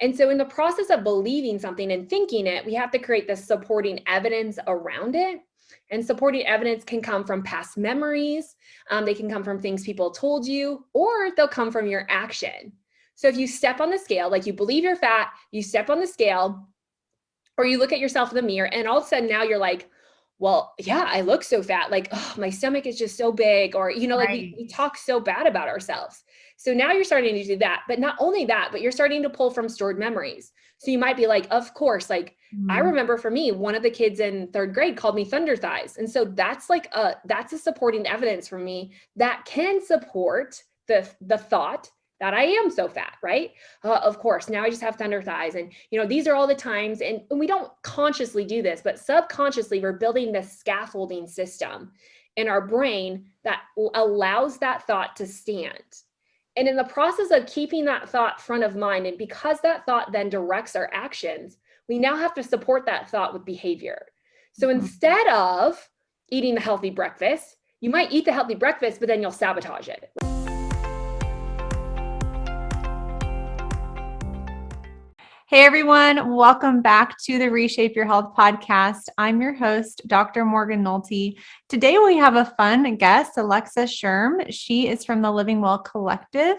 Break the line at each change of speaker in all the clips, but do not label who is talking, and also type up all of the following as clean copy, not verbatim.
And so in the process of believing something and thinking it, we have to create the supporting evidence around it. And supporting evidence can come from past memories. They can come from things people told you, or they'll come from your action. So if you step on the scale, like you believe you're fat, you step on the scale, or you look at yourself in the mirror and all of a sudden now you're like, well, yeah, I look so fat. Like, oh, my stomach is just so big. Or, like we talk so bad about ourselves. So now you're starting to do that. But not only that, but you're starting to pull from stored memories. So you might be like, of course, like I remember for me, one of the kids in 3rd grade called me thunder thighs. And so that's that's a supporting evidence for me that can support the thought that I am so fat, right? Of course, now I just have thunder thighs. And, these are all the times, and we don't consciously do this, but subconsciously we're building this scaffolding system in our brain that allows that thought to stand. And in the process of keeping that thought front of mind, and because that thought then directs our actions, we now have to support that thought with behavior. So instead of eating the healthy breakfast, you might eat the healthy breakfast, but then you'll sabotage it.
Hey everyone, welcome back to the Reshape Your Health podcast. I'm your host, Dr. Morgan Nolte. Today we have a fun guest, Alexa Schirm. She is from the Living Well Collective,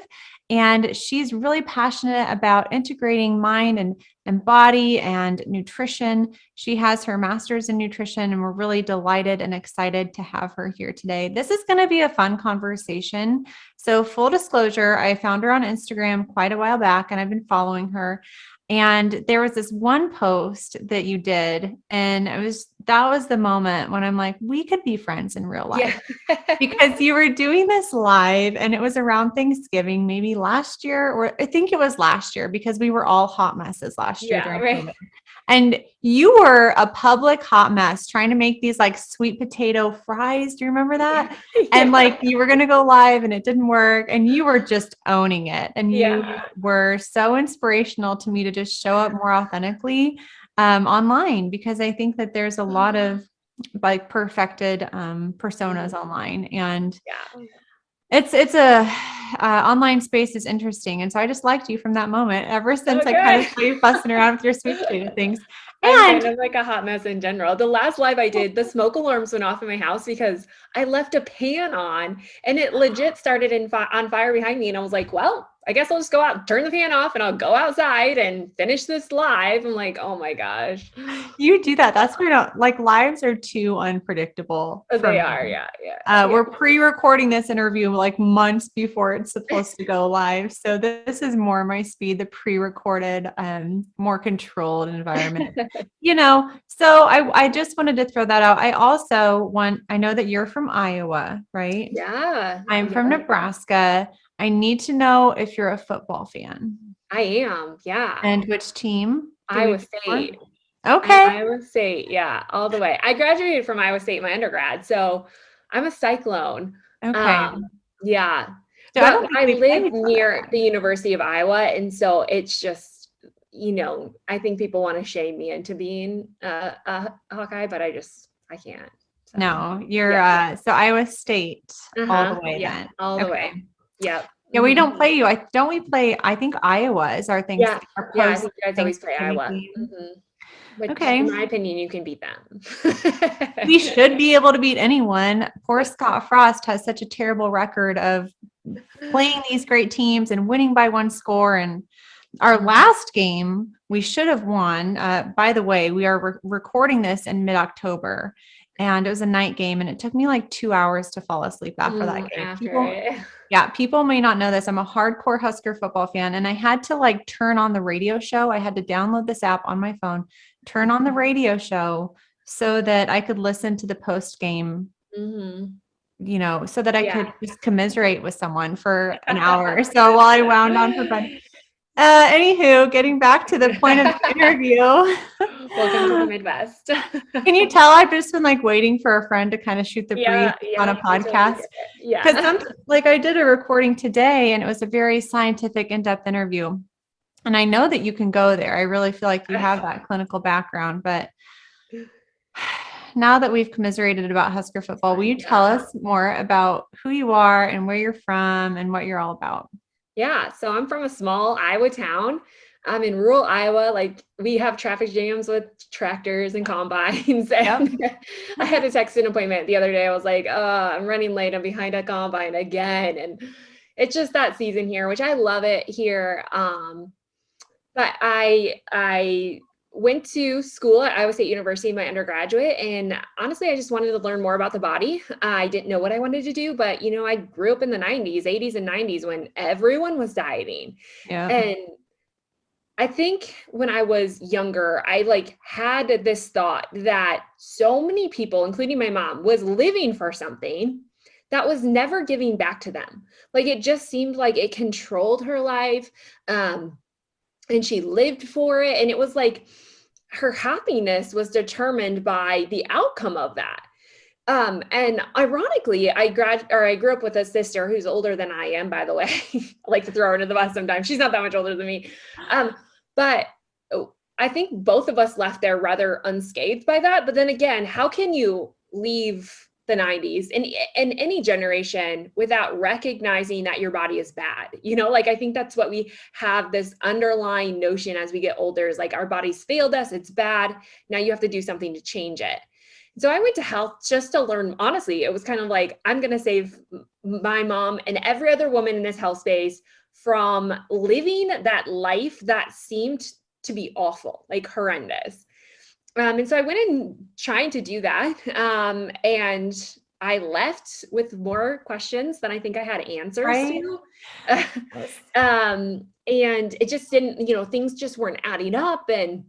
and she's really passionate about integrating mind and body and nutrition. She has her master's in nutrition, and we're really delighted and excited to have her here today. This is going to be a fun conversation. So full disclosure, I found her on Instagram quite a while back, and I've been following her. And there was this one post that you did, and that was the moment when I'm like, we could be friends in real life. Yeah. Because you were doing this live, and it was around Thanksgiving, maybe last year, or I think it was last year, because we were all hot messes last year during COVID. And you were a public hot mess trying to make these like sweet potato fries. Do you remember that? Yeah. And like you were going to go live and it didn't work, and you were just owning it. And you were so inspirational to me to just show up more authentically online, because I think that there's a lot of like perfected personas online, and it's a online space is interesting. And so I just liked you from that moment. Ever since I kind of saw you fussing around with your sweet potato things.
I'm kind of like a hot mess in general. The last live I did, the smoke alarms went off in my house because I left a pan on, and it legit started on fire behind me. And I was like, well, I guess I'll just go out, turn the fan off, and I'll go outside and finish this live. I'm like, oh my gosh.
You do that. That's why like lives are too unpredictable.
They are. Yeah.
We're pre-recording this interview like months before it's supposed to go live. So this is more my speed, the pre-recorded, more controlled environment, so I just wanted to throw that out. I know that you're from Iowa, right?
Yeah.
I'm from Nebraska. I need to know if you're a football fan.
I am. Yeah.
And which team?
Iowa State.
Okay.
Iowa State. Yeah. All the way. I graduated from Iowa State, my undergrad. So I'm a Cyclone.
Okay.
Yeah. But I live near the University of Iowa. And so it's just, I think people want to shame me into being a Hawkeye, but I can't. So.
No, you're so Iowa State all the way then.
All the way. Yep.
Yeah, we don't play you. I think Iowa is our thing.
Yeah. I think you guys always play Iowa. But in my opinion, you can beat them.
We should be able to beat anyone. Poor Scott Frost has such a terrible record of playing these great teams and winning by one score. And our last game, we should have won. By the way, we are recording this in mid-October, and it was a night game, and it took me like 2 hours to fall asleep after that game. People may not know this. I'm a hardcore Husker football fan, and I had to like turn on the radio show. I had to download this app on my phone, turn on the radio show so that I could listen to the post game, so that I could just commiserate with someone for an hour or so while I wound on for fun. Anywho, getting back to the point of the interview.
Welcome to the Midwest.
Can you tell I've just been like waiting for a friend to kind of shoot the breeze on a podcast? Because I did a recording today, and it was a very scientific, in-depth interview. And I know that you can go there. I really feel like you have that clinical background. But now that we've commiserated about Husker football, will you tell us more about who you are and where you're from and what you're all about?
Yeah. So I'm from a small Iowa town. I'm in rural Iowa. Like we have traffic jams with tractors and combines. And I had to text an appointment the other day. I was like, I'm running late. I'm behind a combine again. And it's just that season here, which I love it here. But I went to school at Iowa State University, my undergraduate, and honestly, I just wanted to learn more about the body. I didn't know what I wanted to do, but I grew up in the 90s, 80s and 90s when everyone was dieting.
Yeah.
And I think when I was younger, I had this thought that so many people, including my mom, was living for something that was never giving back to them. Like it just seemed like it controlled her life. And she lived for it. And it was like her happiness was determined by the outcome of that. And ironically, I grew up with a sister who's older than I am, by the way. I like to throw her under the bus sometimes. She's not that much older than me. But I think both of us left there rather unscathed by that. But then again, how can you leave the 90s and any generation without recognizing that your body is bad? I think that's what we have, this underlying notion as we get older is like our bodies failed us. It's bad. Now you have to do something to change it. So I went to health just to learn. Honestly, it was kind of like, I'm going to save my mom and every other woman in this health space from living that life that seemed to be awful, like horrendous. And so I went in trying to do that. And I left with more questions than I think I had answers to. And it just didn't, things just weren't adding up, and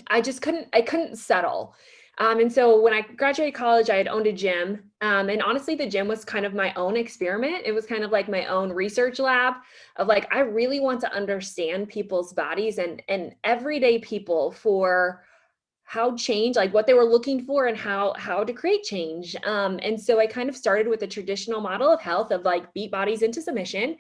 I couldn't settle. And so when I graduated college, I had owned a gym. And honestly, the gym was kind of my own experiment. It was kind of like my own research lab of like, I really want to understand people's bodies and everyday people for how change, like what they were looking for and how to create change. And so I kind of started with the traditional model of health of like beat bodies into submission.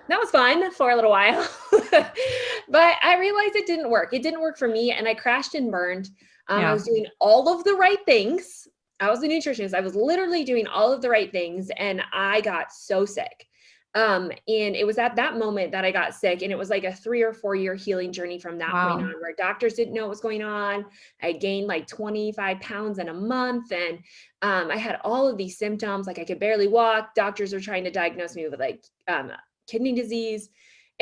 That was fun for a little while, but I realized it didn't work. It didn't work for me, and I crashed and burned. I was doing all of the right things. I was a nutritionist. I was literally doing all of the right things, and I got so sick. And it was at that moment that I got sick, and it was like a 3 or 4 year healing journey from that point on, where doctors didn't know what was going on. I gained like 25 pounds in a month, and I had all of these symptoms. Like I could barely walk. Doctors were trying to diagnose me with like kidney disease.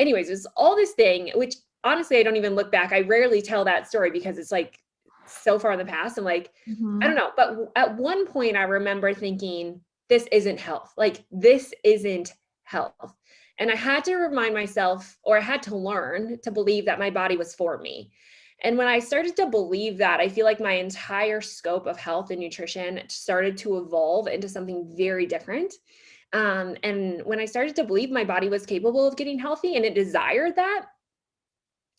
Anyways, it's all this thing, which honestly, I don't even look back. I rarely tell that story because it's like so far in the past. I'm like, I don't know. But at one point I remember thinking, this isn't health. Like this isn't health. And I had to remind myself, or I had to learn to believe that my body was for me. And when I started to believe that, I feel like my entire scope of health and nutrition started to evolve into something very different. And when I started to believe my body was capable of getting healthy and it desired that,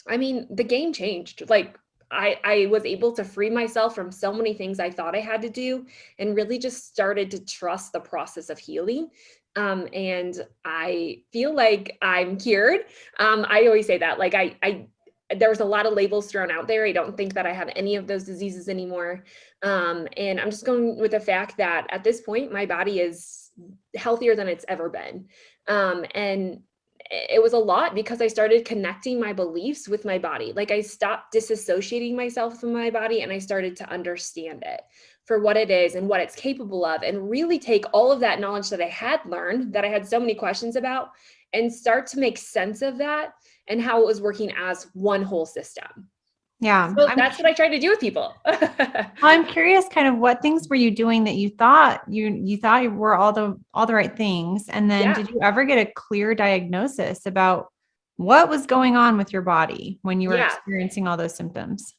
I mean, the game changed. Like I was able to free myself from so many things I thought I had to do, and really just started to trust the process of healing. And I feel like I'm cured. I always say that, like there was a lot of labels thrown out there. I don't think that I have any of those diseases anymore. And I'm just going with the fact that at this point, my body is healthier than it's ever been. And it was a lot because I started connecting my beliefs with my body. Like I stopped disassociating myself from my body, and I started to understand it for what it is and what it's capable of, and really take all of that knowledge that I had learned, that I had so many questions about, and start to make sense of that and how it was working as one whole system.
Yeah.
So that's what I try to do with people.
I'm curious, kind of what things were you doing that you thought you thought were all the right things? And then did you ever get a clear diagnosis about what was going on with your body when you were experiencing all those symptoms?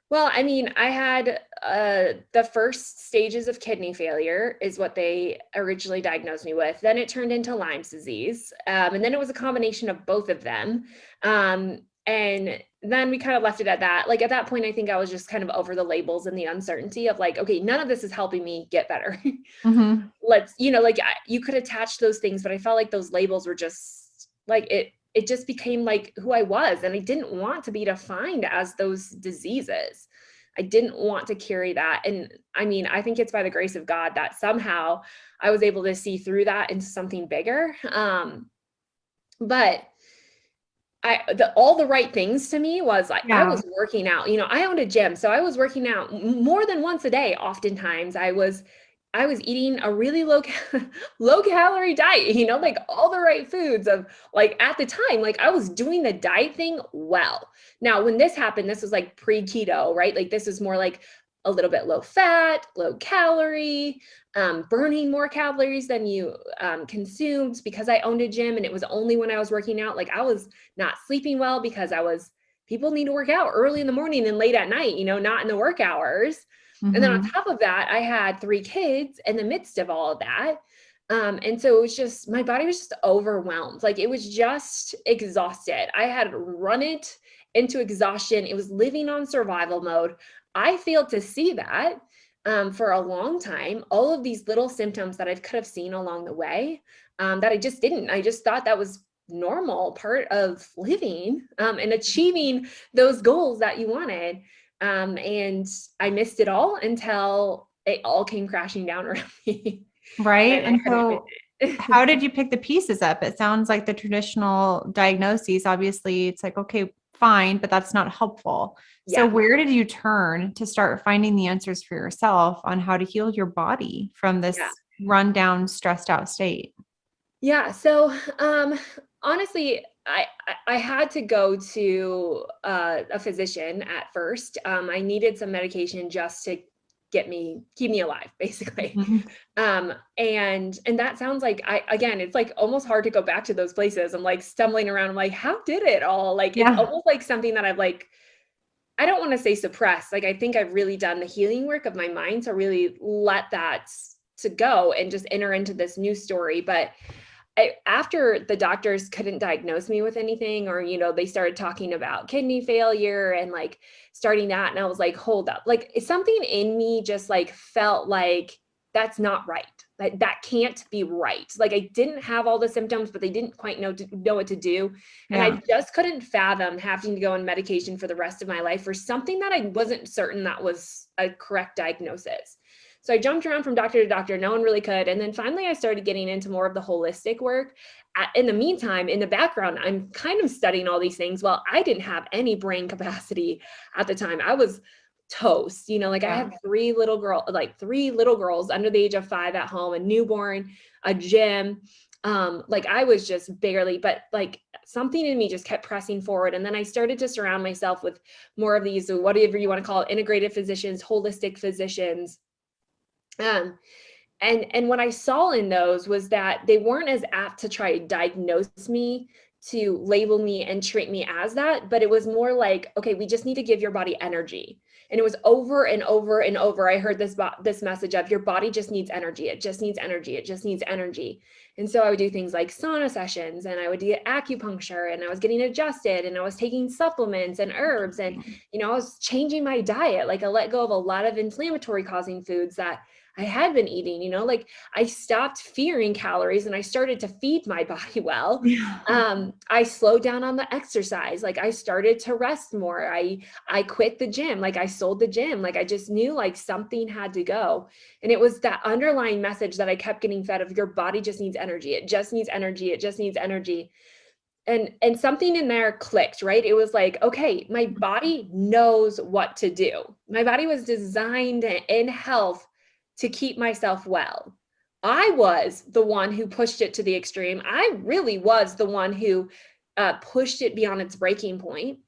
Well, I mean, I had the first stages of kidney failure is what they originally diagnosed me with. Then it turned into Lyme's disease. And then it was a combination of both of them. And then we kind of left it at that. Like at that point, I think I was just kind of over the labels and the uncertainty of like, okay, none of this is helping me get better. Let's, you could attach those things, but I felt like those labels were just like it just became like who I was. And I didn't want to be defined as those diseases. I didn't want to carry that. And I mean, I think it's by the grace of God that somehow I was able to see through that into something bigger. But all the right things to me was like, I
Yeah.
was working out, I owned a gym. So I was working out more than once a day. Oftentimes I was eating a really low calorie diet, like all the right foods of like at the time, like I was doing the diet thing well. Now, when this happened, this was like pre-keto, right? Like this is more like a little bit low fat, low calorie, burning more calories than you consumed because I owned a gym and it was only when I was working out. Like I was not sleeping well because people need to work out early in the morning and late at night, not in the work hours. And then on
Hmm.
top of that, I had 3 kids in the midst of all of that. And so it was just, my body was just overwhelmed. Like it was just exhausted. I had run it into exhaustion. It was living on survival mode. I failed to see that for a long time. All of these little symptoms that I could have seen along the way that I just didn't. I just thought that was normal part of living and achieving those goals that you wanted. And I missed it all until it all came crashing down around me.
Right.
And I
And
couldn't miss
so,
it.
how did you pick the pieces up? It sounds like the traditional diagnoses, obviously, it's like, okay, fine, but that's not helpful. So,
Yeah.
where did you turn to start finding the answers for yourself on how to heal your body from
Yeah.
this rundown, stressed out state?
Yeah. So, honestly, I had to go to a physician at first. I needed some medication just to keep me alive, basically.
Mhm.
And that sounds like again, it's like almost hard to go back to those places. I'm like stumbling around. I'm like, how did it all? Like, it's
Yeah.
almost like something that I've like, I don't want to say suppressed. Like, I think I've really done the healing work of my mind to really let that to go and just enter into this new story. But after the doctors couldn't diagnose me with anything, or they started talking about kidney failure and like starting that, and I was like, hold up, like something in me just like felt like that's not right. That can't be right. Like I didn't have all the symptoms, but they didn't quite know what to do, and
Yeah.
I just couldn't fathom having to go on medication for the rest of my life for something that I wasn't certain that was a correct diagnosis. So I jumped around from doctor to doctor. No one really could. And then finally, I started getting into more of the holistic work. In the meantime, in the background, I'm kind of studying all these things. Well, I didn't have any brain capacity at the time. I was toast, like I
Yeah.
had three little girls under the age of 5 at home, a newborn, a gym. Like I was just barely, but like something in me just kept pressing forward. And then I started to surround myself with more of these, whatever you want to call it, integrative physicians, holistic physicians. um, and what I saw in those was that they weren't as apt to try to diagnose me, to label me and treat me as that, but it was more like, okay, we just need to give your body energy. And it was over and over and over. I heard this message of your body just needs energy. It just needs energy. It just needs energy. And so I would do things like sauna sessions, and I would do acupuncture, and I was getting adjusted, and I was taking supplements and herbs, and I was changing my diet. Like I let go of a lot of inflammatory causing foods that I had been eating, like I stopped fearing calories and I started to feed my body well.
Yeah.
I slowed down on the exercise. Like I started to rest more. I quit the gym. Like I sold the gym. Like I just knew like something had to go. And it was that underlying message that I kept getting fed of your body just needs energy. It just needs energy. It just needs energy. And something in there clicked, right? It was like, okay, my body knows what to do. My body was designed in health to keep myself well. I was the one who pushed it to the extreme. I really was the one who pushed it beyond its breaking point.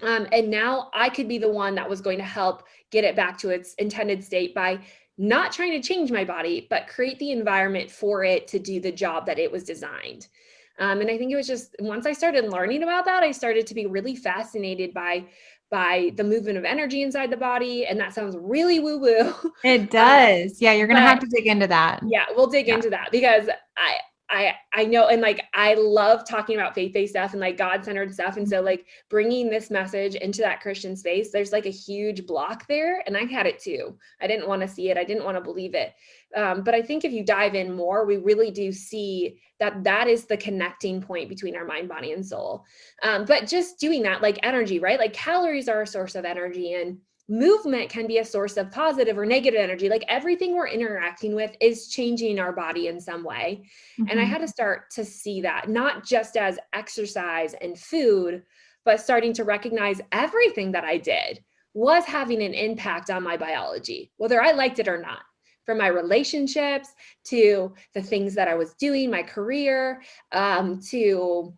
And now I could be the one that was going to help get it back to its intended state by not trying to change my body, but create the environment for it to do the job that it was designed. And I think it was just once I started learning about that, I started to be really fascinated by the movement of energy inside the body. And that sounds really woo woo,
It does. Yeah. You're going to
but
have to dig into that.
yeah, we'll dig
Yeah.
into that because I know, and like I love talking about faith-based stuff and like God-centered stuff. And so like bringing this message into that Christian space, there's like a huge block there. And I had it too. I didn't want to see it. I didn't want to believe it. But I think if you dive in more, we really do see that that is the connecting point between our mind, body, and soul. But just doing that, like energy, right? Like calories are a source of energy. And movement can be a source of positive or negative energy. Like everything we're interacting with is changing our body in some way. And I had to start to see that, not just as exercise and food, but starting to recognize everything that I did was having an impact on my biology, whether I liked it or not. From my relationships to the things that I was doing, my career, to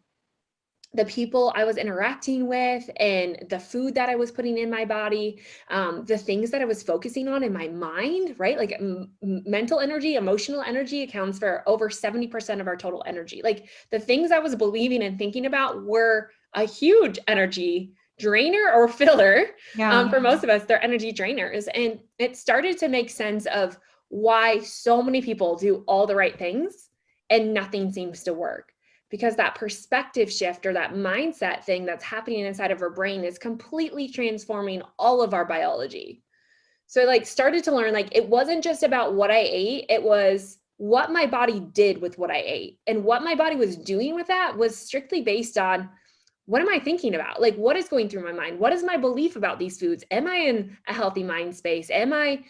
the people I was interacting with and the food that I was putting in my body, the things that I was focusing on in my mind, right? Like mental energy, emotional energy accounts for over 70% of our total energy. Like the things I was believing and thinking about were a huge energy drainer or filler. For most of us, they're energy drainers. And it started to make sense of why so many people do all the right things and nothing seems to work. Because that perspective shift or that mindset thing that's happening inside of our brain is completely transforming all of our biology. So I started to learn, it wasn't just about what I ate, it was what my body did with what I ate. And what my body was doing with that was strictly based on, what am I thinking about? What is going through my mind? What is my belief about these foods? Am I in a healthy mind space? Am I,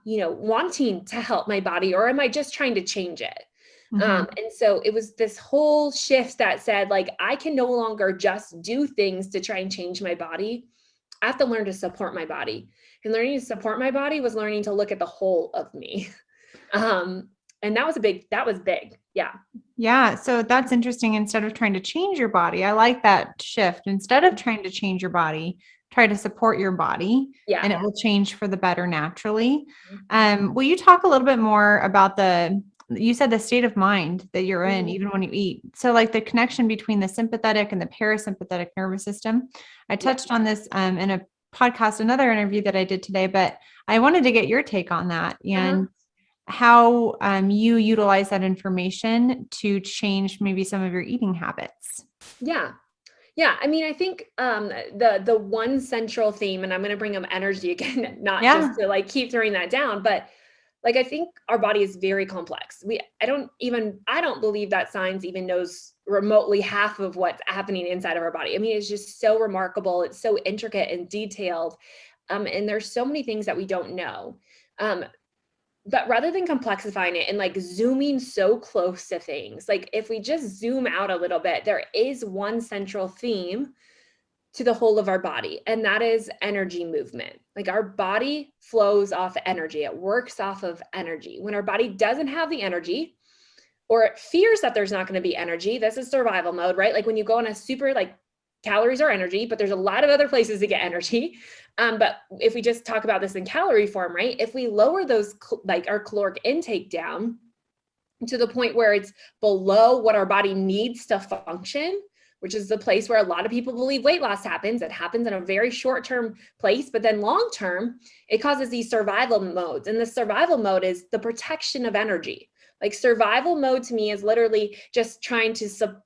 wanting to help my body, or am I just trying to change it? And so it was this whole shift that said, I can no longer just do things to try and change my body. I have to learn to support my body. And learning to support my body was learning to look at the whole of me. And that was big. Yeah.
Yeah. So that's interesting. Instead of trying to change your body, I like that shift. Instead of trying to change your body, try to support your body, and it will change for the better naturally. Will you talk a little bit more about you said the state of mind that you're in, even when you eat. So the connection between the sympathetic and the parasympathetic nervous system. I touched on this in a podcast, another interview that I did today, but I wanted to get your take on that and how you utilize that information to change maybe some of your eating habits.
Yeah. Yeah. I mean, I think the one central theme, and I'm going to bring up energy again, not just to keep throwing that down, but I think our body is very complex. I don't believe that science even knows remotely half of what's happening inside of our body. I mean, it's just so remarkable. It's so intricate and detailed. And there's so many things that we don't know. But rather than complexifying it and zooming so close to things, if we just zoom out a little bit, there is one central theme to the whole of our body, and that is energy movement. Our body flows off energy. It works off of energy. When our body doesn't have the energy, or it fears that there's not going to be energy, this is survival mode, right? When you go on a super, calories are energy, but there's a lot of other places to get energy. But if we just talk about this in calorie form, right? If we lower those, our caloric intake down to the point where it's below what our body needs to function, which is the place where a lot of people believe weight loss happens. It happens in a very short-term place, but then long-term, it causes these survival modes. And the survival mode is the protection of energy. Survival mode to me is literally just trying to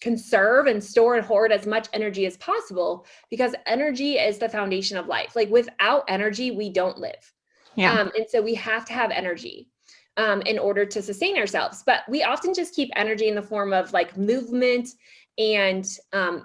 conserve and store and hoard as much energy as possible, because energy is the foundation of life. Without energy, we don't live. And so we have to have energy in order to sustain ourselves. But we often just keep energy in the form of movement and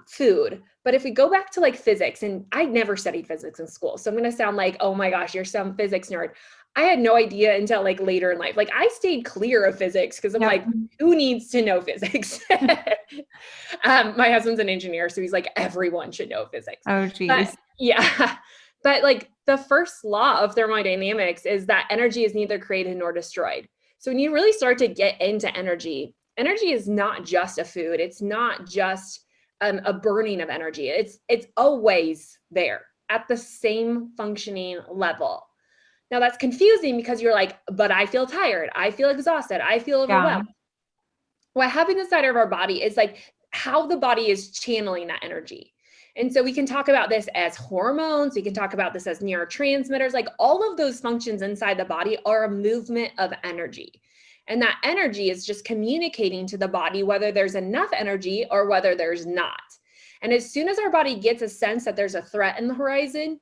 food. But if we go back to physics, and I never studied physics in school, so I'm going to sound oh my gosh, you're some physics nerd. I had no idea until later in life. I stayed clear of physics because I'm who needs to know physics? My husband's an engineer, so he's everyone should know physics.
Oh, geez.
But, yeah. But the first law of thermodynamics is that energy is neither created nor destroyed. So when you really start to get into energy is not just a food. It's not just a burning of energy. It's always there at the same functioning level. Now that's confusing because you're but I feel tired. I feel exhausted. I feel overwhelmed. What happens inside of our body is how the body is channeling that energy. And so we can talk about this as hormones. We can talk about this as neurotransmitters. All of those functions inside the body are a movement of energy. And that energy is just communicating to the body whether there's enough energy or whether there's not. And as soon as our body gets a sense that there's a threat in the horizon,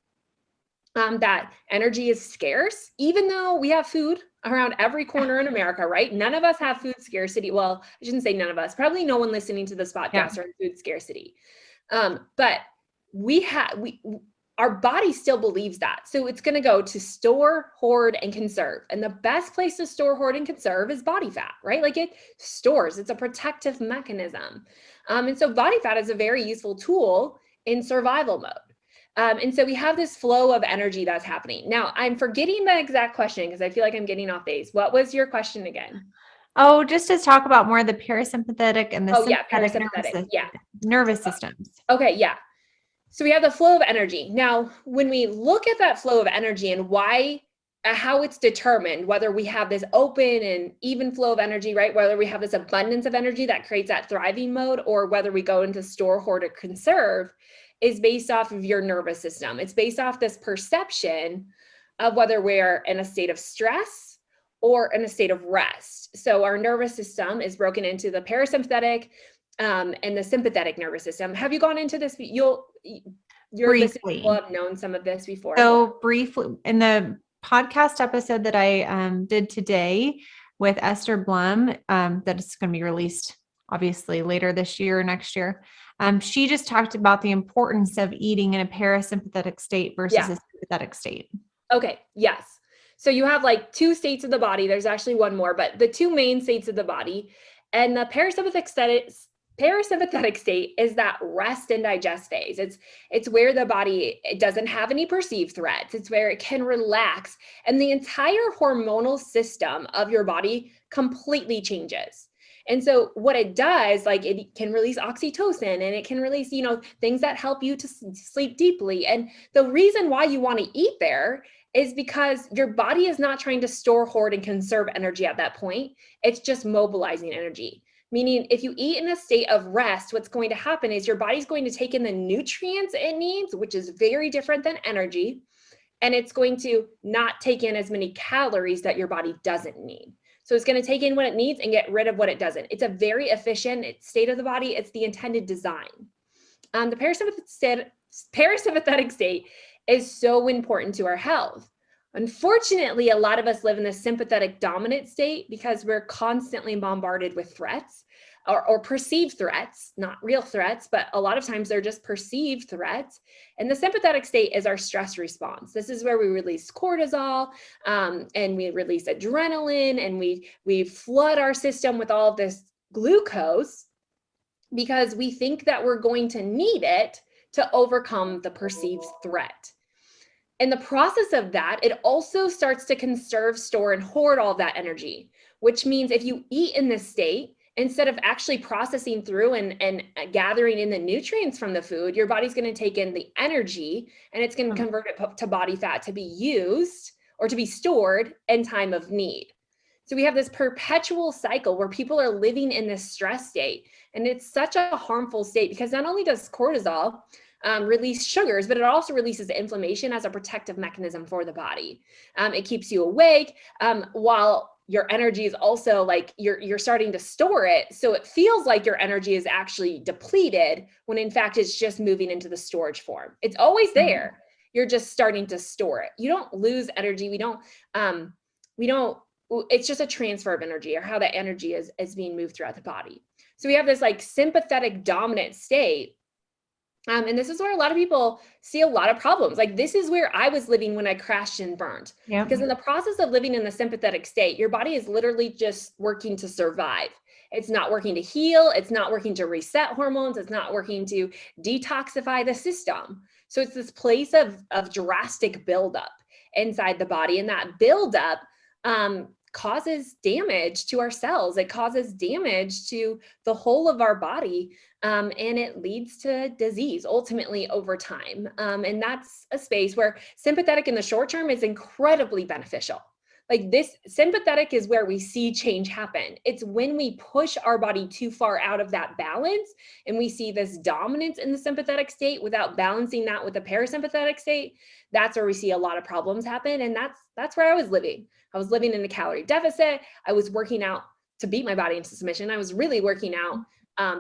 that energy is scarce, even though we have food around every corner in America, right? None of us have food scarcity. Well, I shouldn't say none of us, probably no one listening to this podcast are in food scarcity. But our body still believes that. So it's going to go to store, hoard, and conserve. And the best place to store, hoard, and conserve is body fat, right? Like it stores, it's a protective mechanism. And so body fat is a very useful tool in survival mode. And so we have this flow of energy that's happening. Now, I'm forgetting the exact question because I feel like I'm getting off base. What was your question again?
Oh, just to talk about more of the parasympathetic and the
Oh, yeah,
sympathetic
parasympathetic. Yeah.
nervous systems.
Okay, yeah. So we have the flow of energy. Now, when we look at that flow of energy and why, how it's determined, whether we have this open and even flow of energy, right? Whether we have this abundance of energy that creates that thriving mode, or whether we go into store, hoard, or conserve, is based off of your nervous system. It's based off this perception of whether we're in a state of stress or in a state of rest. So our nervous system is broken into the parasympathetic, and the sympathetic nervous system. Have you gone into this? Your listeners will have known some of this before.
So briefly, in the podcast episode that I did today with Esther Blum, that is going to be released obviously later this year or next year. She just talked about the importance of eating in a parasympathetic state versus a sympathetic state.
Okay. Yes. So you have like two states of the body. There's actually one more, but the two main states of the body, and the parasympathetic state is that rest and digest phase. It's where the body, it doesn't have any perceived threats. It's where it can relax, and the entire hormonal system of your body completely changes. And so what it does, like it can release oxytocin, and it can release, things that help you to sleep deeply. And the reason why you want to eat there is because your body is not trying to store, hoard, and conserve energy at that point. It's just mobilizing energy. Meaning, if you eat in a state of rest, what's going to happen is your body's going to take in the nutrients it needs, which is very different than energy, and it's going to not take in as many calories that your body doesn't need. So it's going to take in what it needs and get rid of what it doesn't. It's a very efficient state of the body. It's the intended design. The parasympathetic state is so important to our health. Unfortunately, a lot of us live in the sympathetic dominant state because we're constantly bombarded with threats or perceived threats, not real threats, but a lot of times they're just perceived threats. And the sympathetic state is our stress response. This is where we release cortisol, and we release adrenaline, and we flood our system with all of this glucose because we think that we're going to need it to overcome the perceived threat. In the process of that, it also starts to conserve, store, and hoard all that energy, which means if you eat in this state, instead of actually processing through and gathering in the nutrients from the food, your body's going to take in the energy and it's going to convert it to body fat to be used or to be stored in time of need. So we have this perpetual cycle where people are living in this stress state. And it's such a harmful state because not only does cortisol release sugars, but it also releases inflammation as a protective mechanism for the body. It keeps you awake while your energy is also like you're starting to store it. So it feels like your energy is actually depleted when in fact it's just moving into the storage form. It's always there. You're just starting to store it. You don't lose energy. We don't, it's just a transfer of energy or how that energy is being moved throughout the body. So we have this like sympathetic dominant state. And this is where a lot of people see a lot of problems. Like this is where I was living when I crashed and burned.
Yep.
Because in the process of living in the sympathetic state, your body is literally just working to survive. It's not working to heal. It's not working to reset hormones. It's not working to detoxify the system. So it's this place of drastic buildup inside the body. And that buildup causes damage to our cells. It causes damage to the whole of our body. And it leads to disease ultimately over time. And that's a space where sympathetic in the short term is incredibly beneficial. Like this sympathetic is where we see change happen. It's when we push our body too far out of that balance and we see this dominance in the sympathetic state without balancing that with the parasympathetic state. That's where we see a lot of problems happen. And that's where I was living. I was living in a calorie deficit. I was working out to beat my body into submission. I was really working out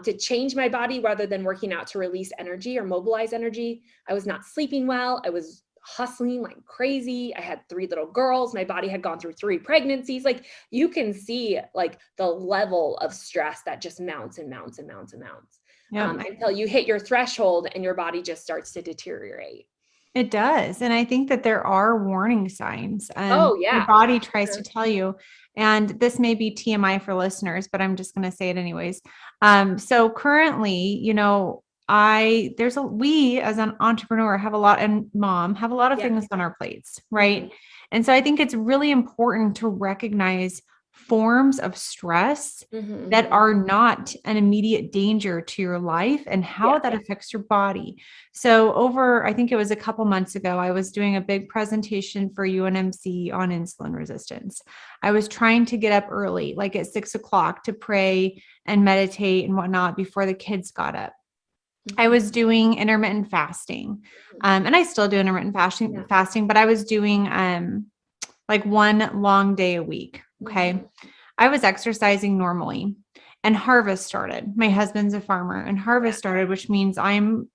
to change my body rather than working out to release energy or mobilize energy. I was not sleeping well. I was hustling like crazy. I had 3 little girls. My body had gone through 3 pregnancies. Like you can see like the level of stress that just mounts and mounts and mounts and mounts until you hit your threshold and your body just starts to deteriorate.
It does. And I think that there are warning signs.
Oh,
Your
yeah.
body tries to
Sure.
tell you, and this may be TMI for listeners, but I'm just going to say it anyways. So currently, we as an entrepreneur have a lot, and mom have a lot of
Yeah.
things on our plates,
Mhm.
right? And so I think it's really important to recognize forms of stress that
Mhm.
are not an immediate danger to your life and how
Yeah.
that affects your body. So I think it was a couple months ago, I was doing a big presentation for UNMC on insulin resistance. I was trying to get up early, like at 6 o'clock, to pray and meditate and whatnot before the kids got up. I
Mhm.
was doing intermittent fasting.
Mhm.
And I still do intermittent
Yeah.
fasting, but I was doing like one long day a week. Okay.
Mhm.
I was exercising normally, and harvest started. My husband's a farmer, and
Yeah.
harvest started, which means I'm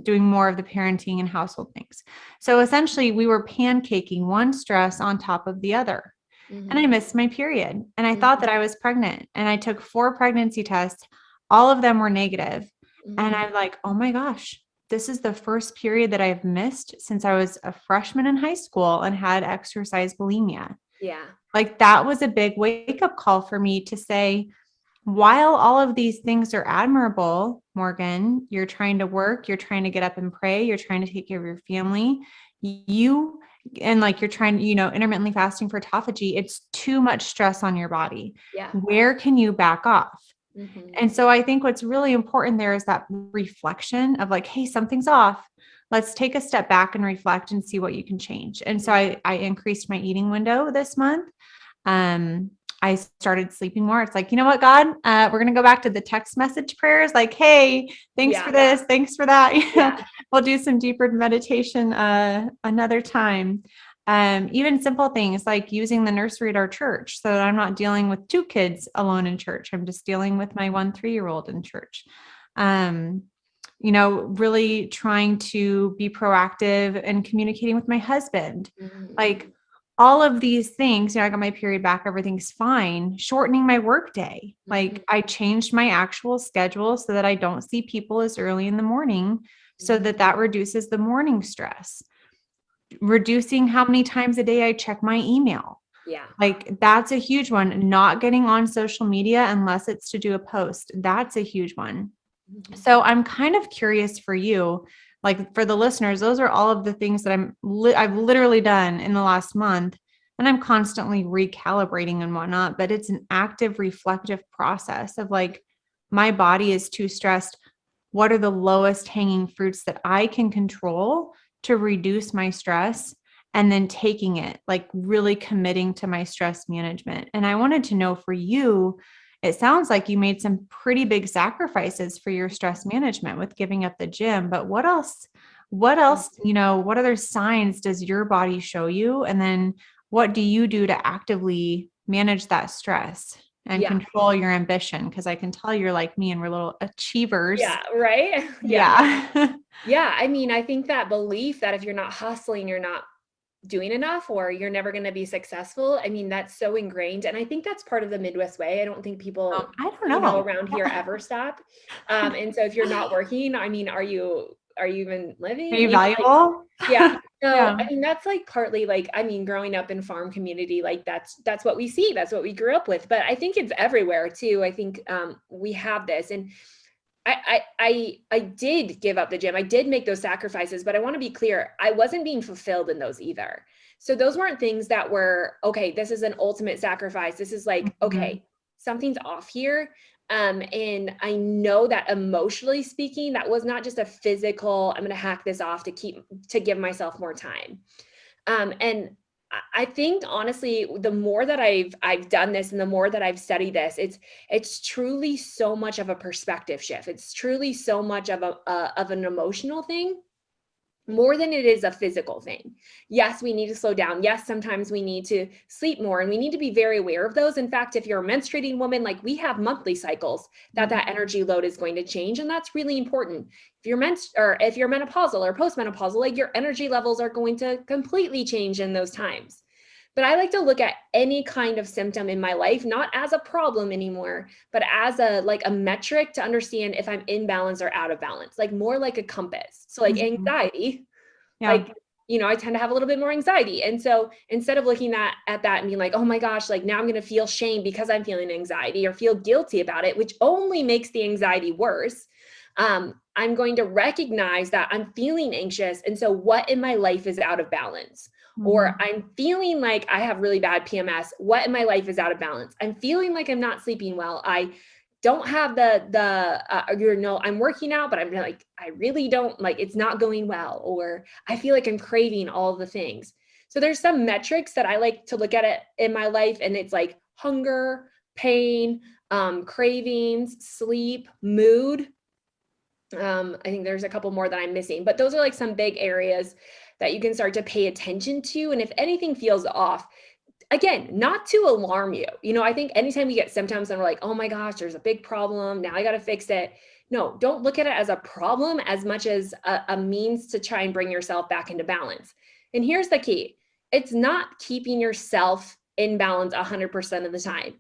doing more of the parenting and household things. So essentially, we were pancaking one stress on top of the other. And I
Mhm.
missed my period. And I thought
Mhm.
that I was pregnant. And I took 4 pregnancy tests. All of them were negative. And
Mhm.
I'm like, oh my gosh, this is the first period that I've missed since I was a freshman in high school and had exercise bulimia.
Yeah.
Like that was a big wake up call for me to say, while all of these things are admirable, Morgan, you're trying to work, you're trying to get up and pray, you're trying to take care of your family, you and like you're trying, intermittently fasting for autophagy, it's too much stress on your body.
Yeah.
Where can you back off?
Mhm.
And so I think what's really important there is that reflection of like, hey, something's off. Let's take a step back and reflect and see what you can change. And so I increased my eating window this month. um, I started sleeping more. It's like, you know what, God, we're going to go back to the text message prayers. Like, hey, thanks for
Yeah.
this. Thanks for that.
Yeah.
We'll do some deeper meditation another time. Even simple things like using the nursery at our church so that I'm not dealing with 2 kids alone in church. I'm just dealing with my 1 3-year-old in church. Um, really trying to be proactive and communicating with my husband.
Mhm.
Like all of these things, I got my period back, everything's fine. Shortening my work day.
Mhm.
Like I changed my actual schedule so that I don't see people as early in the morning, so
Mhm.
that reduces the morning stress. Reducing how many times a day I check my email.
Yeah.
Like that's a huge one. Not getting on social media unless it's to do a post. That's a huge one.
Mhm.
So I'm kind of curious for you, like for the listeners, those are all of the things that I've literally done in the last month, and I'm constantly recalibrating and whatnot, but it's an active reflective process of like, my body is too stressed. What are the lowest hanging fruits that I can control to reduce my stress? And then taking it, like really committing to my stress management. And I wanted to know for you, it sounds like you made some pretty big sacrifices for your stress management with giving up the gym, but what else, what other signs does your body show you? And then what do you do to actively manage that stress and
Yeah.
control your ambition? Because I can tell you're like me and we're little achievers.
Yeah. Right. Yeah.
Yeah.
Yeah. I mean, I think that belief that if you're not hustling, you're not doing enough or you're never going to be successful. I mean, that's so ingrained. And I think that's part of the Midwest way. I don't think people,
I don't know.
around here ever stop. And so if you're not working, I mean, are you even
Are
living?
you valuable?
Yeah. So,
Yeah.
I mean, that's like partly like, I mean, growing up in farm community, like that's what we see. That's what we grew up with. But I think it's everywhere too. I think we have this. And I did give up the gym. I did make those sacrifices, but I want to be clear, I wasn't being fulfilled in those either. So those weren't things that were, okay, this is an ultimate sacrifice. This is like,
Mhm.
okay, something's off here. And I know that emotionally speaking, that was not just a physical, I'm going to hack this off to give myself more time. And I think honestly, the more that I've done this and the more that I've studied this, it's truly so much of a perspective shift. It's truly so much of of an emotional thing more than it is a physical thing. Yes, we need to slow down. Yes, sometimes we need to sleep more and we need to be very aware of those. In fact, if you're a menstruating woman, like we have monthly cycles that energy load is going to change and that's really important. If you're menopausal or postmenopausal, like your energy levels are going to completely change in those times. But I like to look at any kind of symptom in my life not as a problem anymore, but as a metric to understand if I'm in balance or out of balance, like more like a compass. So like
Mhm.
anxiety,
Yeah.
Like, I tend to have a little bit more anxiety. And so instead of looking at that and being like, oh my gosh, like now I'm going to feel shame because I'm feeling anxiety or feel guilty about it, which only makes the anxiety worse. I'm going to recognize that I'm feeling anxious. And so what in my life is out of balance? Or I'm feeling like I have really bad PMS. What in my life is out of balance? I'm feeling like I'm not sleeping well. I don't have I'm working out, but I'm like, I really don't, like, it's not going well, or I feel like I'm craving all the things. So there's some metrics that I like to look at it in my life, and it's like hunger, pain, cravings, sleep, mood. I think there's a couple more that I'm missing, but those are like some big areas that you can start to pay attention to. And if anything feels off, again, not to alarm you. I think anytime we get symptoms and we're like, oh my gosh, there's a big problem, now I got to fix it. No, don't look at it as a problem as much as a means to try and bring yourself back into balance. And here's the key. It's not keeping yourself in balance 100% of the time.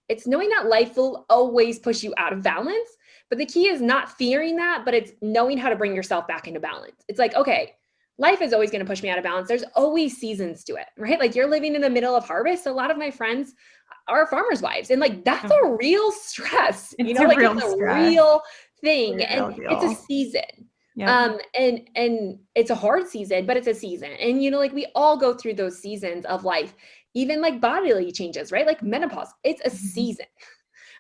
It's knowing that life will always push you out of balance. But the key is not fearing that, but it's knowing how to bring yourself back into balance. It's like, okay, life is always going to push me out of balance. There's always seasons to it, right? Like you're living in the middle of harvest. A lot of my friends are farmers' wives, and like that's a real stress.
It's
Like
real
it's a
stress.
real thing,
Real
and
deal.
it's a season.
Yep.
And it's a hard season, but it's a season. And like we all go through those seasons of life, even like bodily changes, right? Like menopause, it's a season.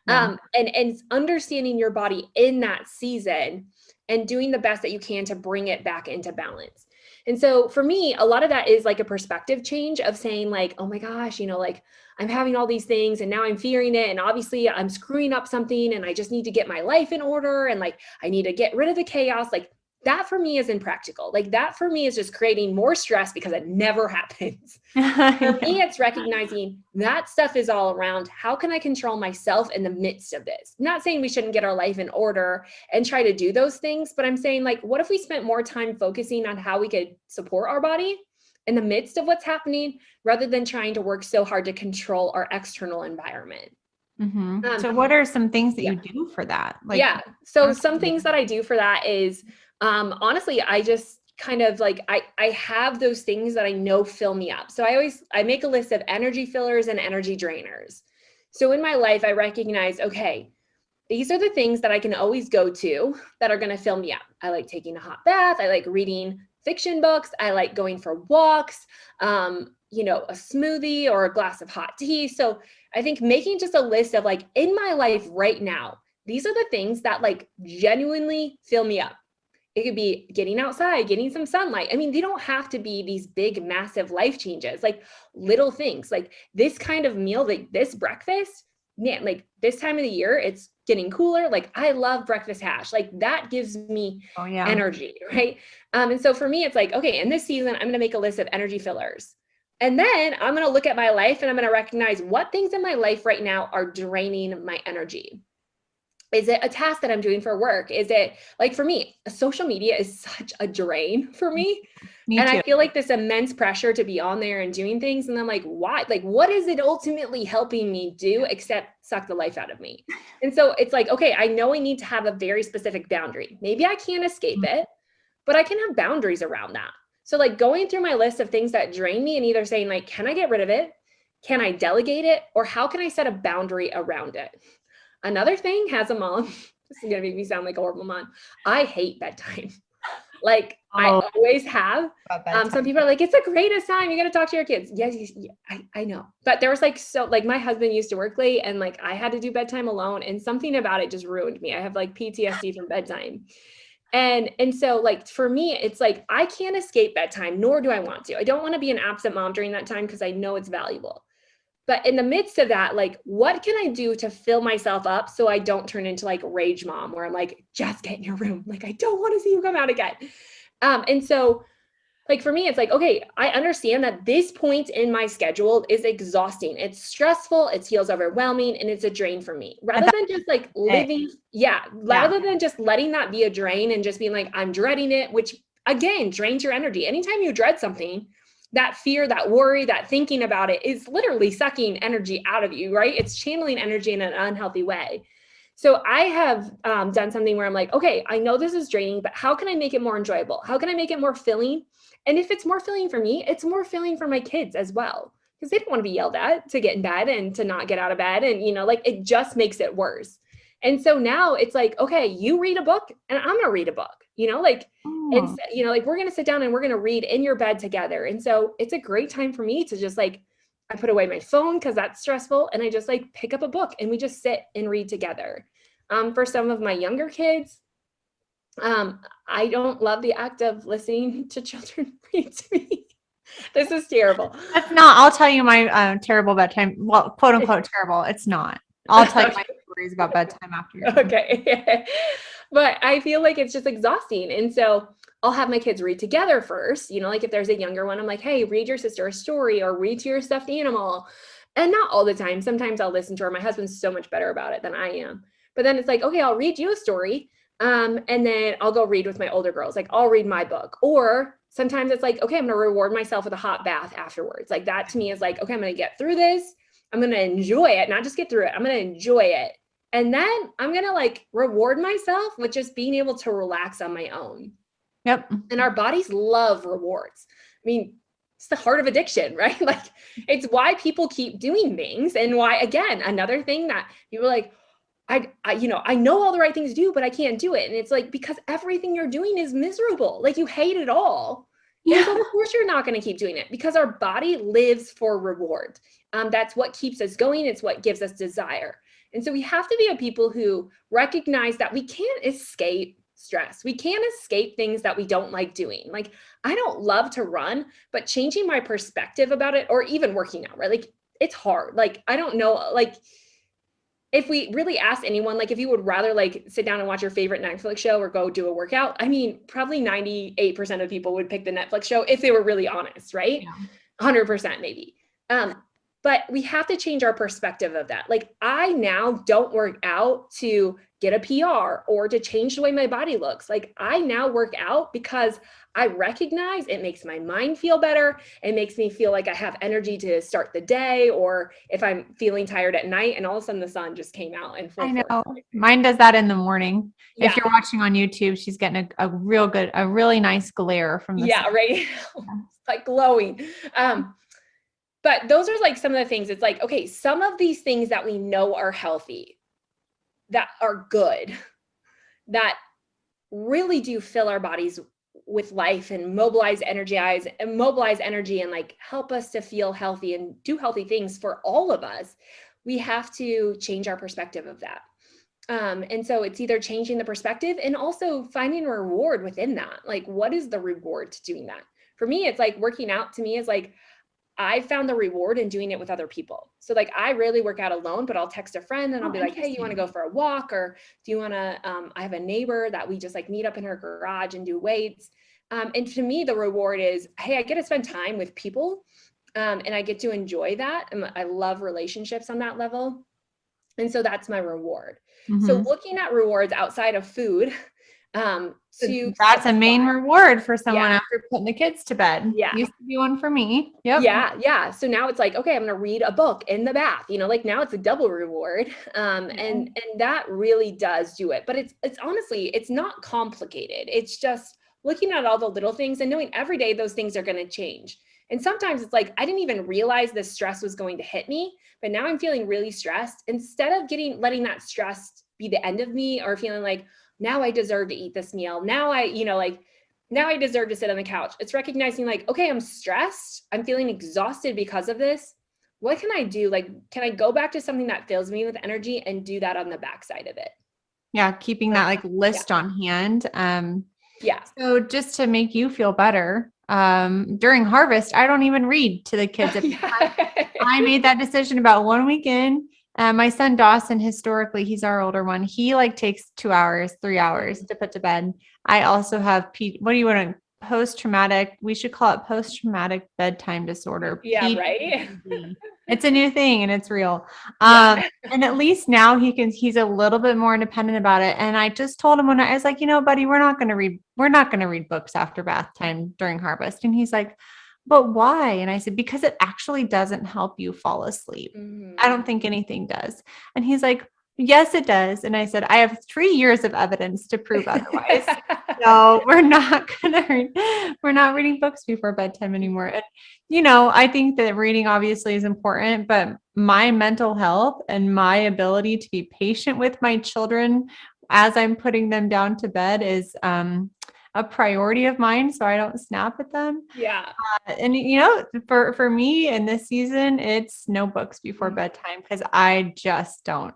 Yeah.
And understanding your body in that season and doing the best that you can to bring it back into balance. And so for me, a lot of that is like a perspective change of saying like, oh my gosh, like I'm having all these things and now I'm fearing it. And obviously I'm screwing up something and I just need to get my life in order. And like, I need to get rid of the chaos. Like that for me is impractical. Like that for me is just creating more stress because it never happens. For me, it's recognizing that stuff is all around. How can I control myself in the midst of this? I'm not saying we shouldn't get our life in order and try to do those things, but I'm saying like, what if we spent more time focusing on how we could support our body in the midst of what's happening rather than trying to work so hard to control our external environment?
So what are some things that
Yeah.
you do for that? Like,
Yeah. So some things that I do for that is, honestly, I just kind of like, I have those things that I know fill me up. So I make a list of energy fillers and energy drainers. So in my life, I recognize, okay, these are the things that I can always go to that are going to fill me up. I like taking a hot bath. I like reading fiction books. I like going for walks, a smoothie or a glass of hot tea. So I think making just a list of like in my life right now, these are the things that like genuinely fill me up. It could be getting outside, getting some sunlight. I mean, they don't have to be these big, massive life changes, like little things like this kind of meal, like this breakfast. Man, like this time of the year, it's getting cooler. Like I love breakfast hash. Like that gives me energy, right? And so for me, it's like, okay, in this season, I'm going to make a list of energy fillers. And then I'm going to look at my life and I'm going to recognize what things in my life right now are draining my energy. Is it a task that I'm doing for work? Is it like for me, social media is such a drain for me.
Me
And
too.
I feel like this immense pressure to be on there and doing things. And I'm like, why? Like, what is it ultimately helping me do except suck the life out of me? And so it's like, okay, I know I need to have a very specific boundary. Maybe I can't escape it, but I can have boundaries around that. So like going through my list of things that drain me and either saying like, can I get rid of it? Can I delegate it? Or how can I set a boundary around it? Another thing, as a mom, this is going to make me sound like a horrible mom. I hate bedtime. Like I always have. Some people are like, it's the greatest time. You got to talk to your kids. Yes, I know. But there was like, so like my husband used to work late and like I had to do bedtime alone and something about it just ruined me. I have like PTSD from bedtime. And so like for me, it's like, I can't escape bedtime, nor do I want to. I don't want to be an absent mom during that time because I know it's valuable. But in the midst of that, like, what can I do to fill myself up so I don't turn into like rage mom where I'm like, just get in your room. Like, I don't want to see you come out again. And so like, for me, it's like, okay, I understand that this point in my schedule is exhausting. It's stressful. It feels overwhelming and it's a drain for me rather than just like living. Rather than just letting that be a drain and just being like, I'm dreading it, which again, drains your energy. Anytime you dread something, that fear, that worry, that thinking about it is literally sucking energy out of you, right? It's channeling energy in an unhealthy way. So I have done something where I'm like, okay, I know this is draining, but how can I make it more enjoyable? How can I make it more filling? And if it's more filling for me, it's more filling for my kids as well, because they don't want to be yelled at to get in bed and to not get out of bed. And, like it just makes it worse. And so now it's like, okay, you read a book and I'm going to read a book, like,
Oh,
like we're going to sit down and we're going to read in your bed together. And so it's a great time for me to just like, I put away my phone because that's stressful. And I just like pick up a book and we just sit and read together. For some of my younger kids, I don't love the act of listening to children read to me. This is terrible.
that's not, I'll tell you my terrible bedtime. Well, quote unquote terrible. It's not. I'll tell you my stories about bedtime after you're done.
Okay. But I feel like it's just exhausting. And so I'll have my kids read together first, like if there's a younger one, I'm like, hey, read your sister a story or read to your stuffed animal. And not all the time. Sometimes I'll listen to her. My husband's so much better about it than I am. But then it's like, okay, I'll read you a story. And then I'll go read with my older girls. Like I'll read my book. Or sometimes it's like, okay, I'm going to reward myself with a hot bath afterwards. Like that to me is like, okay, I'm going to get through this. I'm going to enjoy it, not just get through it. I'm going to enjoy it. And then I'm going to like reward myself with just being able to relax on my own.
Yep.
And our bodies love rewards. I mean, it's the heart of addiction, right? Like it's why people keep doing things. And why, again, another thing that people are like, I know all the right things to do, but I can't do it. And it's like, because everything you're doing is miserable. Like you hate it all. Yeah. And so of course you're not going to keep doing it because our body lives for reward. That's what keeps us going. It's what gives us desire. And so we have to be a people who recognize that we can't escape stress. We can't escape things that we don't like doing. Like I don't love to run, but changing my perspective about it, or even working out, right? Like it's hard. Like, I don't know, like if we really ask anyone, like if you would rather like sit down and watch your favorite Netflix show or go do a workout, I mean, probably 98% of people would pick the Netflix show if they were really honest, right? Yeah. 100% maybe. But we have to change our perspective of that. Like I now don't work out to get a PR or to change the way my body looks. Like I now work out because I recognize it makes my mind feel better. It makes me feel like I have energy to start the day, or if I'm feeling tired at night and all of a sudden the sun just came out and
I know mine does that in the morning.
Yeah.
If you're watching on YouTube, she's getting a really nice glare from the sun.
Right. It's like glowing. But those are like some of the things. It's like, okay, some of these things that we know are healthy, that are good, that really do fill our bodies with life and mobilize energy and like help us to feel healthy and do healthy things for all of us. We have to change our perspective of that. And so it's either changing the perspective and also finding a reward within that. Like, what is the reward to doing that? For me, it's like working out to me is like, I found the reward in doing it with other people. So like, I rarely work out alone, but I'll text a friend and I'll be like, hey, you want to go for a walk? Or do you want to, I have a neighbor that we just like meet up in her garage and do weights. And to me, the reward is, hey, I get to spend time with people and I get to enjoy that. And I love relationships on that level. And so that's my reward. Mm-hmm. So looking at rewards outside of food,
that's a main reward for someone after putting the kids to bed.
Yeah.
Used to be one for me. Yep.
Yeah. So now it's like, okay, I'm going to read a book in the bath, like now it's a double reward. And that really does do it, but it's honestly, it's not complicated. It's just looking at all the little things and knowing every day those things are going to change. And sometimes it's like, I didn't even realize this stress was going to hit me, but now I'm feeling really stressed. Instead of letting that stress be the end of me, or feeling like, now I deserve to eat this meal. Now now I deserve to sit on the couch. It's recognizing like, okay, I'm stressed. I'm feeling exhausted because of this. What can I do? Like, can I go back to something that fills me with energy and do that on the backside of it?
Yeah. Keeping that like list on hand. So just to make you feel better, during harvest, I don't even read to the kids. I made that decision about 1 weekend. My son Dawson, historically, he's our older one. He like takes 2 hours, 3 hours to put to bed. I also have what do you want to post-traumatic? We should call it post-traumatic bedtime disorder.
Yeah, right.
It's a new thing and it's real. And at least now he's a little bit more independent about it. And I just told him when I was like, buddy, we're not going to read books after bath time during harvest. And he's like, but why? And I said, because it actually doesn't help you fall asleep. Mm-hmm. I don't think anything does. And he's like, Yes, it does. And I said, I have 3 years of evidence to prove otherwise. So we're not reading books before bedtime anymore. And, I think that reading obviously is important, but my mental health and my ability to be patient with my children as I'm putting them down to bed is a priority of mine. So I don't snap at them.
Yeah.
And for me in this season, it's no books before bedtime because I just don't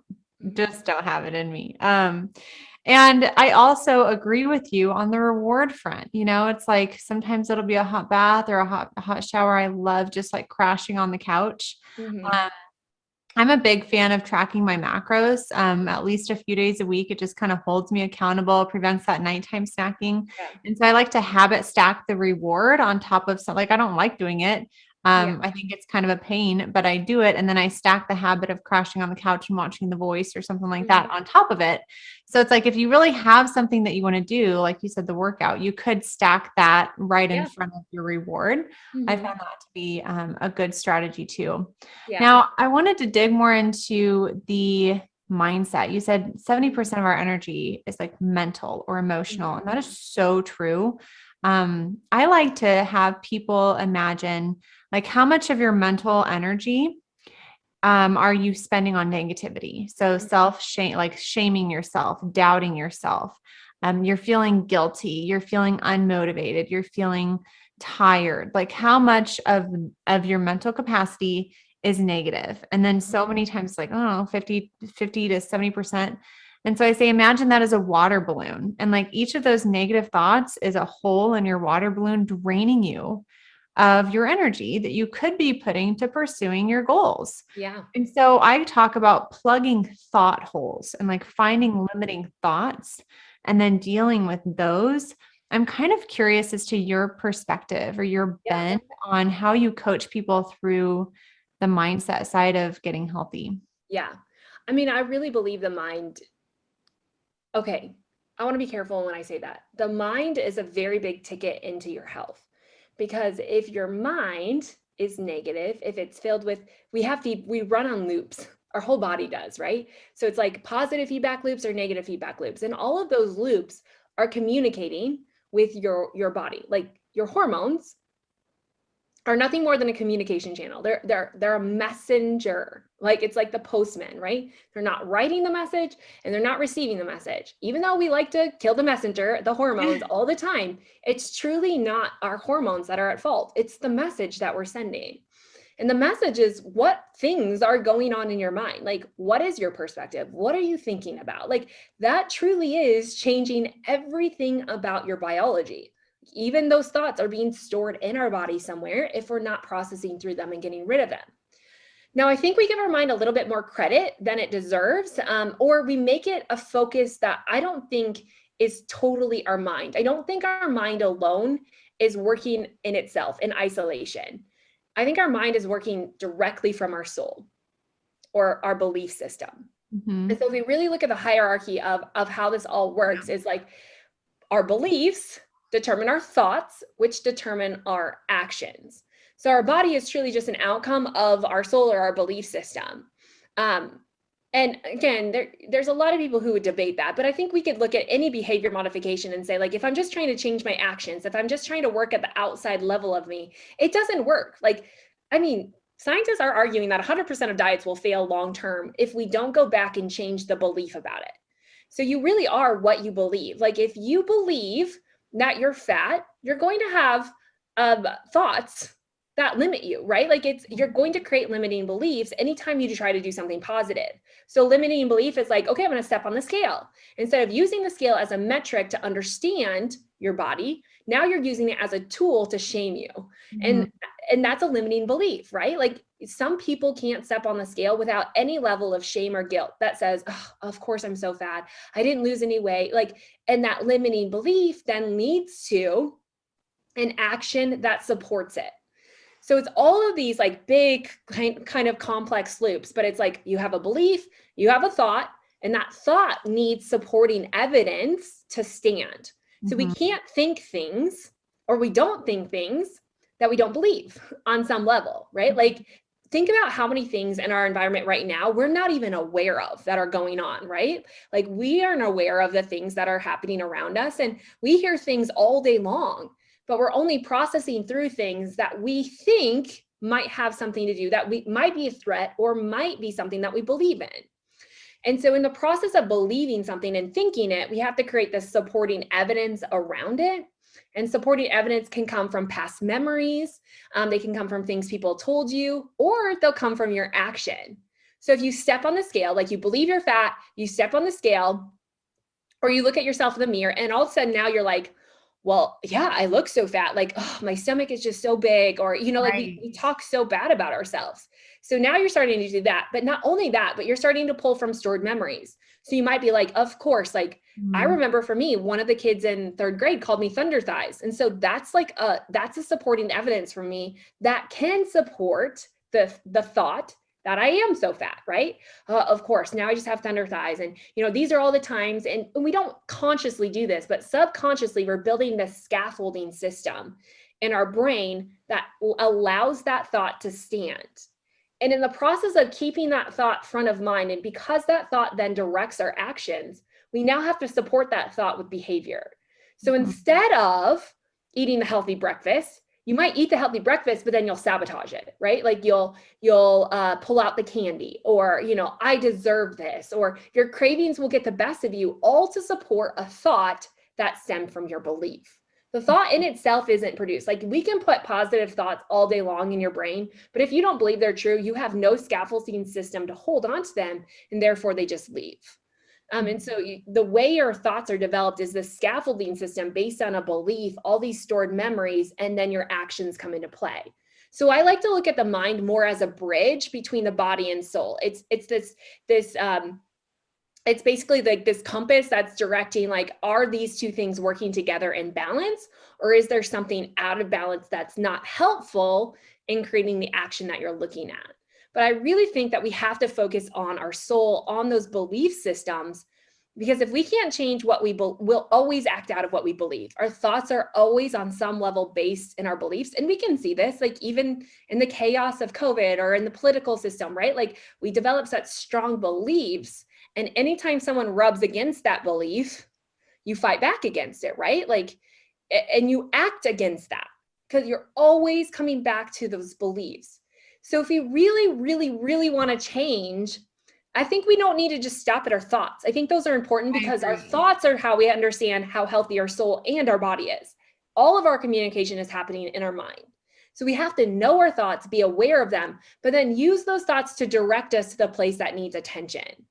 have it in me. And I also agree with you on the reward front. It's like sometimes it'll be a hot bath or a hot shower. I love just like crashing on the couch.
Mm-hmm.
Um, I'm a big fan of tracking my macros, at least a few days a week. It just kind of holds me accountable, prevents that nighttime snacking.
Yeah.
And so I like to habit stack the reward on top of something. Like I don't like doing it.
Yeah.
I think it's kind of a pain, but I do it. And then I stack the habit of crashing on the couch and watching The Voice or something like that
Mm-hmm.
on top of it. So it's like, if you really have something that you want to do, like you said, the workout, you could stack that right in
Yeah.
front of your reward. I
Mm-hmm.
found that to be a good strategy too.
Yeah.
Now, I wanted to dig more into the mindset. You said 70% of our energy is like mental or emotional, and that is so true. I like to have people imagine like how much of your mental energy are you spending on negativity? So self-shame, like shaming yourself, doubting yourself. You're feeling guilty, you're feeling unmotivated, you're feeling tired. Like how much of your mental capacity is negative? And then so many times, like, I don't know, 50 to 70%. And so I say, imagine that as a water balloon. And like each of those negative thoughts is a hole in your water balloon draining you of your energy that you could be putting to pursuing your goals.
Yeah.
And so I talk about plugging thought holes and like finding limiting thoughts and then dealing with those. I'm kind of curious as to your perspective or your
Yeah.
bent on how you coach people through the mindset side of getting healthy.
Yeah. I mean, I really believe the mind. Okay. I want to be careful when I say that. The mind is a very big ticket into your health because if your mind is negative, if it's filled with, we run on loops. Our whole body does, right? So it's like positive feedback loops or negative feedback loops. And all of those loops are communicating with your body. Like your hormones are nothing more than a communication channel. They're a messenger. Like it's like the postman, right? They're not writing the message and they're not receiving the message. Even though we like to kill the messenger, the hormones all the time, it's truly not our hormones that are at fault. It's the message that we're sending. And the message is what things are going on in your mind. Like, what is your perspective? What are you thinking about? Like, that truly is changing everything about your biology. Even those thoughts are being stored in our body somewhere if we're not processing through them and getting rid of them. Now, I think we give our mind a little bit more credit than it deserves, or we make it a focus that I don't think is totally our mind. I don't think our mind alone is working in itself in isolation. I think our mind is working directly from our soul or our belief system.
Mm-hmm.
And so if we really look at the hierarchy of how this all works, is like our beliefs determine our thoughts, which determine our actions. So our body is truly just an outcome of our soul or our belief system. And again, there's a lot of people who would debate that, but I think we could look at any behavior modification and say, like, if I'm just trying to change my actions, if I'm just trying to work at the outside level of me, it doesn't work. Like, I mean, scientists are arguing that 100% of diets will fail long-term if we don't go back and change the belief about it. So you really are what you believe. Like if you believe that you're fat, you're going to have thoughts that limit you, right? Like you're going to create limiting beliefs anytime you try to do something positive. So limiting belief is like, okay, I'm going to step on the scale. Instead of using the scale as a metric to understand your body, now you're using it as a tool to shame you.
Mm-hmm.
And that's a limiting belief, right? Like some people can't step on the scale without any level of shame or guilt that says, oh, of course I'm so fat. I didn't lose any weight. Like, and that limiting belief then leads to an action that supports it. So it's all of these like big kind of complex loops, but it's like you have a belief, you have a thought, and that thought needs supporting evidence to stand. So we
Mm-hmm.
can't think things or we don't think things that we don't believe on some level, right? Like think about how many things in our environment right now we're not even aware of that are going on, right? Like we aren't aware of the things that are happening around us, and we hear things all day long, but we're only processing through things that we think might have something to do, that we might be a threat or might be something that we believe in. And so in the process of believing something and thinking it, we have to create this supporting evidence around it. And supporting evidence can come from past memories. They can come from things people told you, or they'll come from your action. So if you step on the scale, like you believe you're fat, you step on the scale, or you look at yourself in the mirror and all of a sudden now you're like, well, yeah, I look so fat. Like, oh, my stomach is just so big. Or, like we talk so bad about ourselves. So now you're starting to do that. But not only that, but you're starting to pull from stored memories. So you might be like, of course, like I remember for me, one of the kids in third grade called me thunder thighs. And so that's that's a supporting evidence for me that can support the thought that I am so fat, right? Of course, now I just have thunder thighs. And, these are all the times, and we don't consciously do this, but subconsciously we're building this scaffolding system in our brain that allows that thought to stand. And in the process of keeping that thought front of mind, and because that thought then directs our actions, we now have to support that thought with behavior. So instead of eating a healthy breakfast, you might eat the healthy breakfast, but then you'll sabotage it, right? Like you'll pull out the candy, or, I deserve this, or your cravings will get the best of you, all to support a thought that stemmed from your belief. The thought in itself isn't produced. Like we can put positive thoughts all day long in your brain, but if you don't believe they're true, you have no scaffolding system to hold on to them, and therefore they just leave. And so the way your thoughts are developed is the scaffolding system based on a belief, all these stored memories, and then your actions come into play. So I like to look at the mind more as a bridge between the body and soul. It's basically like this compass that's directing, like, are these two things working together in balance, or is there something out of balance that's not helpful in creating the action that you're looking at? But I really think that we have to focus on our soul, on those belief systems, because if we can't change what we'll always act out of what we believe. Our thoughts are always on some level based in our beliefs. And we can see this, like even in the chaos of COVID or in the political system, right? Like we develop such strong beliefs, and anytime someone rubs against that belief, you fight back against it, right? Like, and you act against that because you're always coming back to those beliefs. So if we really, really, really want to change, I think we don't need to just stop at our thoughts. I think those are important because our thoughts are how we understand how healthy our soul and our body is. All of our communication is happening in our mind. So we have to know our thoughts, be aware of them, but then use those thoughts to direct us to the place that needs attention.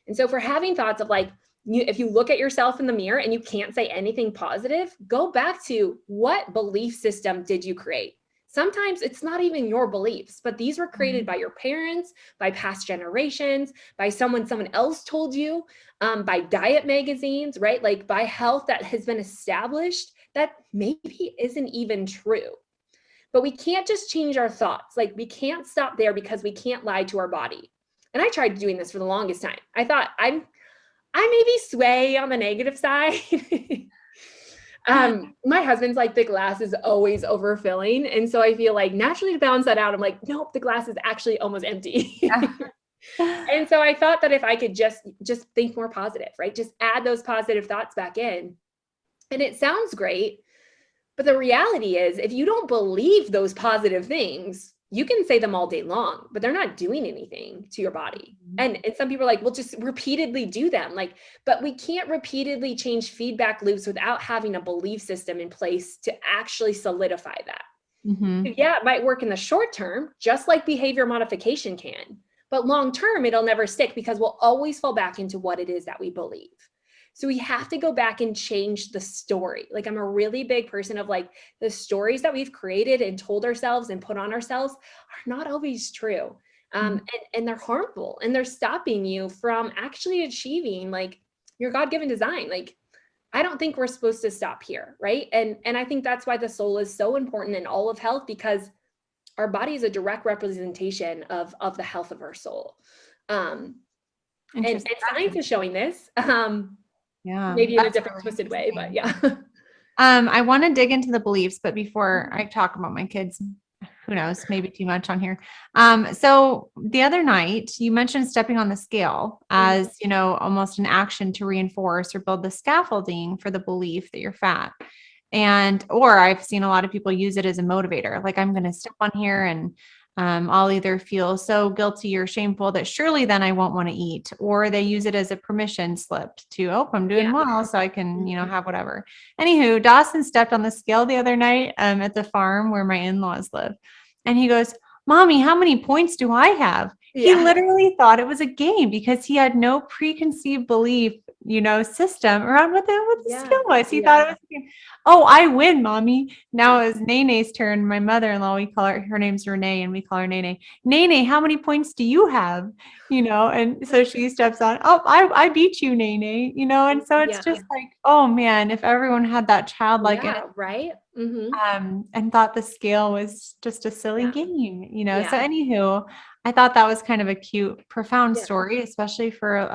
And so for having thoughts of like, if you look at yourself in the mirror and you can't say anything positive, go back to what belief system did you create? Sometimes it's not even your beliefs, but these were created by your parents, by past generations, by someone else told you, by diet magazines, right? Like by health that has been established that maybe isn't even true. But we can't just change our thoughts. Like we can't stop there because we can't lie to our body. And I tried doing this for the longest time. I thought I maybe sway on the negative side. My husband's like, the glass is always overfilling. And so I feel like naturally to balance that out, I'm like, nope, the glass is actually almost empty. And so I thought that if I could just think more positive, right? Just add those positive thoughts back in. And it sounds great. But the reality is, if you don't believe those positive things, you can say them all day long, but they're not doing anything to your body. And some people are like, well, just repeatedly do them. Like, but we can't repeatedly change feedback loops without having a belief system in place to actually solidify that. Yeah, it might work in the short term, just like behavior modification can, but long term, it'll never stick because we'll always fall back into what it is that we believe. So we have to go back and change the story. Like I'm a really big person of like the stories that we've created and told ourselves and put on ourselves are not always true. And they're harmful, and they're stopping you from actually achieving like your God-given design. Like, I don't think we're supposed to stop here. Right. And I think that's why the soul is so important in all of health, because our body is a direct representation of the health of our soul. And science is showing this.
Yeah,
maybe in a different twisted way, but yeah.
I want to dig into the beliefs, but before I talk about my kids, who who knows, maybe too much on here. So the other night you mentioned stepping on the scale
Mhm.
as, almost an action to reinforce or build the scaffolding for the belief that you're fat. Or I've seen a lot of people use it as a motivator. Like, I'm going to step on here and I'll either feel so guilty or shameful that surely then I won't want to eat, or they use it as a permission slip to, oh, I'm doing
Yeah.
well, so I can,
Mhm.
have whatever. Anywho, Dawson stepped on the scale the other night at the farm where my in-laws live. And he goes, Mommy, how many points do I have? He
Yeah.
literally thought it was a game because he had no preconceived belief, system around what the
Yeah.
scale was. He thought
Yeah.
it was a game. Oh, I win, Mommy. Now it's Nene's turn. My mother-in-law, we call her name's Renee, and we call her Nene. Nene, how many points do you have? And so she steps on, oh, I beat you, Nene, and so it's
Yeah.
just like, oh man, if everyone had that childlike
Yeah. Right. Hmm.
and thought the scale was just a silly
Yeah.
game. So
Yeah.
anywho, I thought that was kind of a cute, profound
Yeah.
story, especially for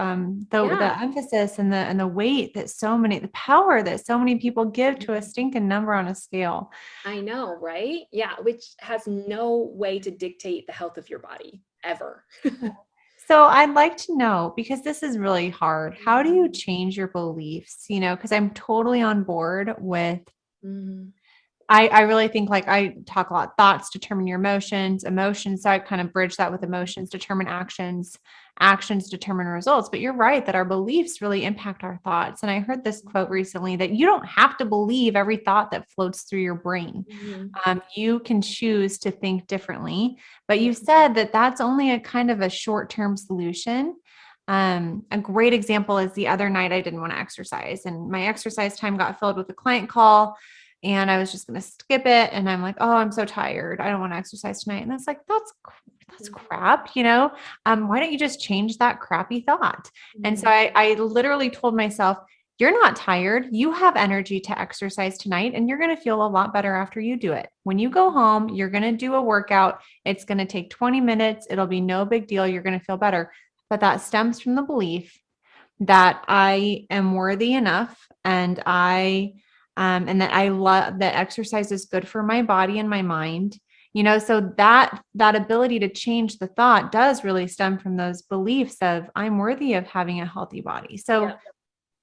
the
Yeah.
emphasis and the weight that the power that so many people give to a
Mhm.
stinking number on a scale.
I know, right? Yeah, which has no way to dictate the health of your body ever.
So I'd like to know, because this is really hard, how do you
Mhm.
change your beliefs? Because I'm totally on board with
Mhm.
I really think, like, I talk a lot, thoughts determine your emotions. So I kind of bridge that with emotions determine actions determine results. But you're right that our beliefs really impact our thoughts. And I heard this quote recently that you don't have to believe every thought that floats through your brain.
Mhm.
You can choose to think differently, but
Yeah.
you said that that's only a kind of a short-term solution. A great example is the other night I didn't want to exercise, and my exercise time got filled with a client call, and I was just going to skip it. And I'm like, oh, I'm so tired, I don't want to exercise tonight. And it's like, that's
Mhm.
crap. Why don't you just change that crappy thought? And so
Mhm.
I literally told myself, you're not tired. You have energy to exercise tonight, and you're going to feel a lot better after you do it. When you go home, you're going to do a workout. It's going to take 20 minutes. It'll be no big deal. You're going to feel better. But that stems from the belief that I am worthy enough, and that I love that exercise is good for my body and my mind. So that ability to change the thought does really stem from those beliefs of I'm worthy of having a healthy body. So,
Yeah.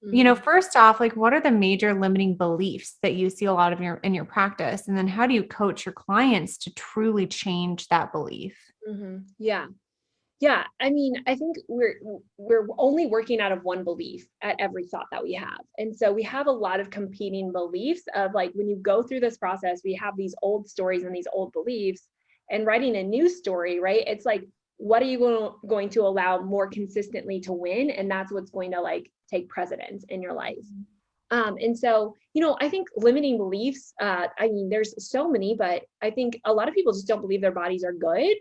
Mhm.
first off, like, what are the major limiting beliefs that you see a lot of in your practice? And then how do you coach your clients to truly change that belief?
Mhm. Yeah. Yeah, I mean, I think we're only working out of one belief at every thought that we have. And so we have a lot of competing beliefs of, like, when you go through this process, we have these old stories and these old beliefs, and writing a new story, right? It's like, what are you going to allow more consistently to win? And that's what's going to, like, take precedence in your life. And so, I think limiting beliefs, I mean, there's so many, but I think a lot of people just don't believe their bodies are good,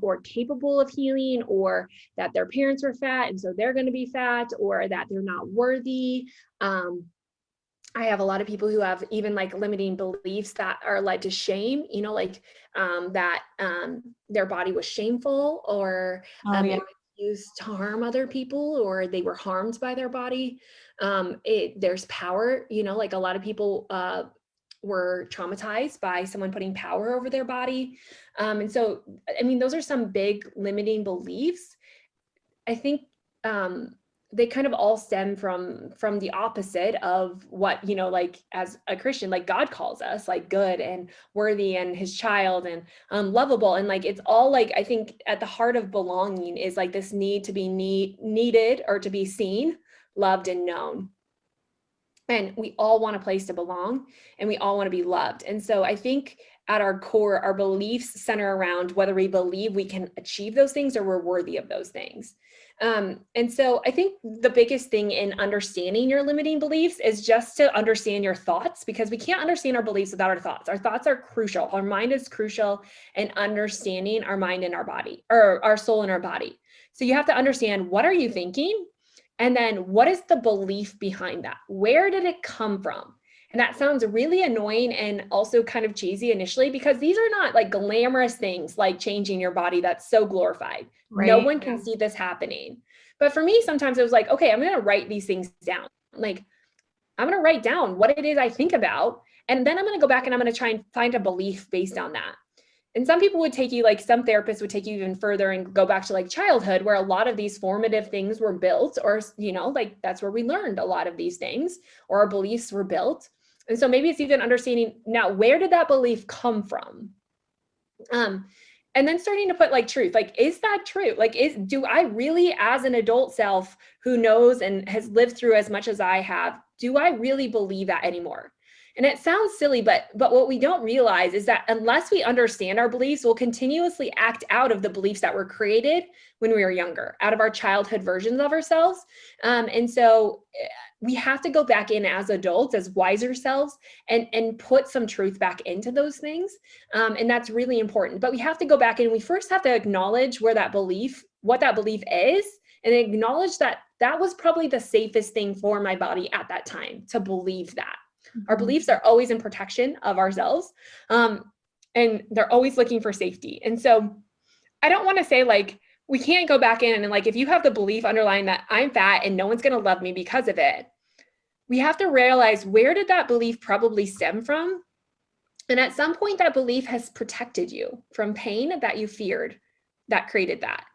or capable of healing, or that their parents were fat and so they're going to be fat, or that they're not worthy. Um, I have a lot of people who have even, like, limiting beliefs that are led to shame, like, that their body was shameful, or
Oh yeah.
it was used to harm other people, or they were harmed by their body. There's power, like, a lot of people were traumatized by someone putting power over their body. And so, I mean, those are some big limiting beliefs. I think they kind of all stem from the opposite of what, like, as a Christian, like, God calls us, like, good and worthy and his child, and lovable, and, like, it's all, like, I think at the heart of belonging is, like, this need to be needed, or to be seen, loved, and known. And we all want a place to belong, and we all want to be loved. And so I think at our core, our beliefs center around whether we believe we can achieve those things or we're worthy of those things. And so I think the biggest thing in understanding your limiting beliefs is just to understand your thoughts, because we can't understand our beliefs without our thoughts. Our thoughts are crucial. Our mind is crucial in understanding our mind and our body, or our soul and our body. So you have to understand, what are you thinking? And then, what is the belief behind that? Where did it come from? And that sounds really annoying and also kind of cheesy initially, because these are not, like, glamorous things like changing your body that's so glorified. No
Right.
one can see this happening. But for me, sometimes it was like, okay, I'm going to write these things down. Like, I'm going to write down what it is I think about. And then I'm going to go back and I'm going to try and find a belief based on that. And some people would take you, like some therapists would take you even further and go back to like childhood, where a lot of these formative things were built, or, like that's where we learned a lot of these things, or our beliefs were built. And so maybe it's even understanding now, where did that belief come from? And then starting to put like truth, like, is that true? Like, do I really, as an adult self who knows and has lived through as much as I have, do I really believe that anymore? And it sounds silly, but what we don't realize is that unless we understand our beliefs, we'll continuously act out of the beliefs that were created when we were younger, out of our childhood versions of ourselves. And so we have to go back in as adults, as wiser selves, and put some truth back into those things. And that's really important. But we have to go back and we first have to acknowledge what that belief is, and acknowledge that that was probably the safest thing for my body at that time, to believe that. Our beliefs are always in protection of ourselves, and they're always looking for safety. And so I don't want to say like, we can't go back in and like, if you have the belief underlying that I'm fat and no one's going to love me because of it, we have to realize, where did that belief probably stem from? And at some point, that belief has protected you from pain that you feared that created that.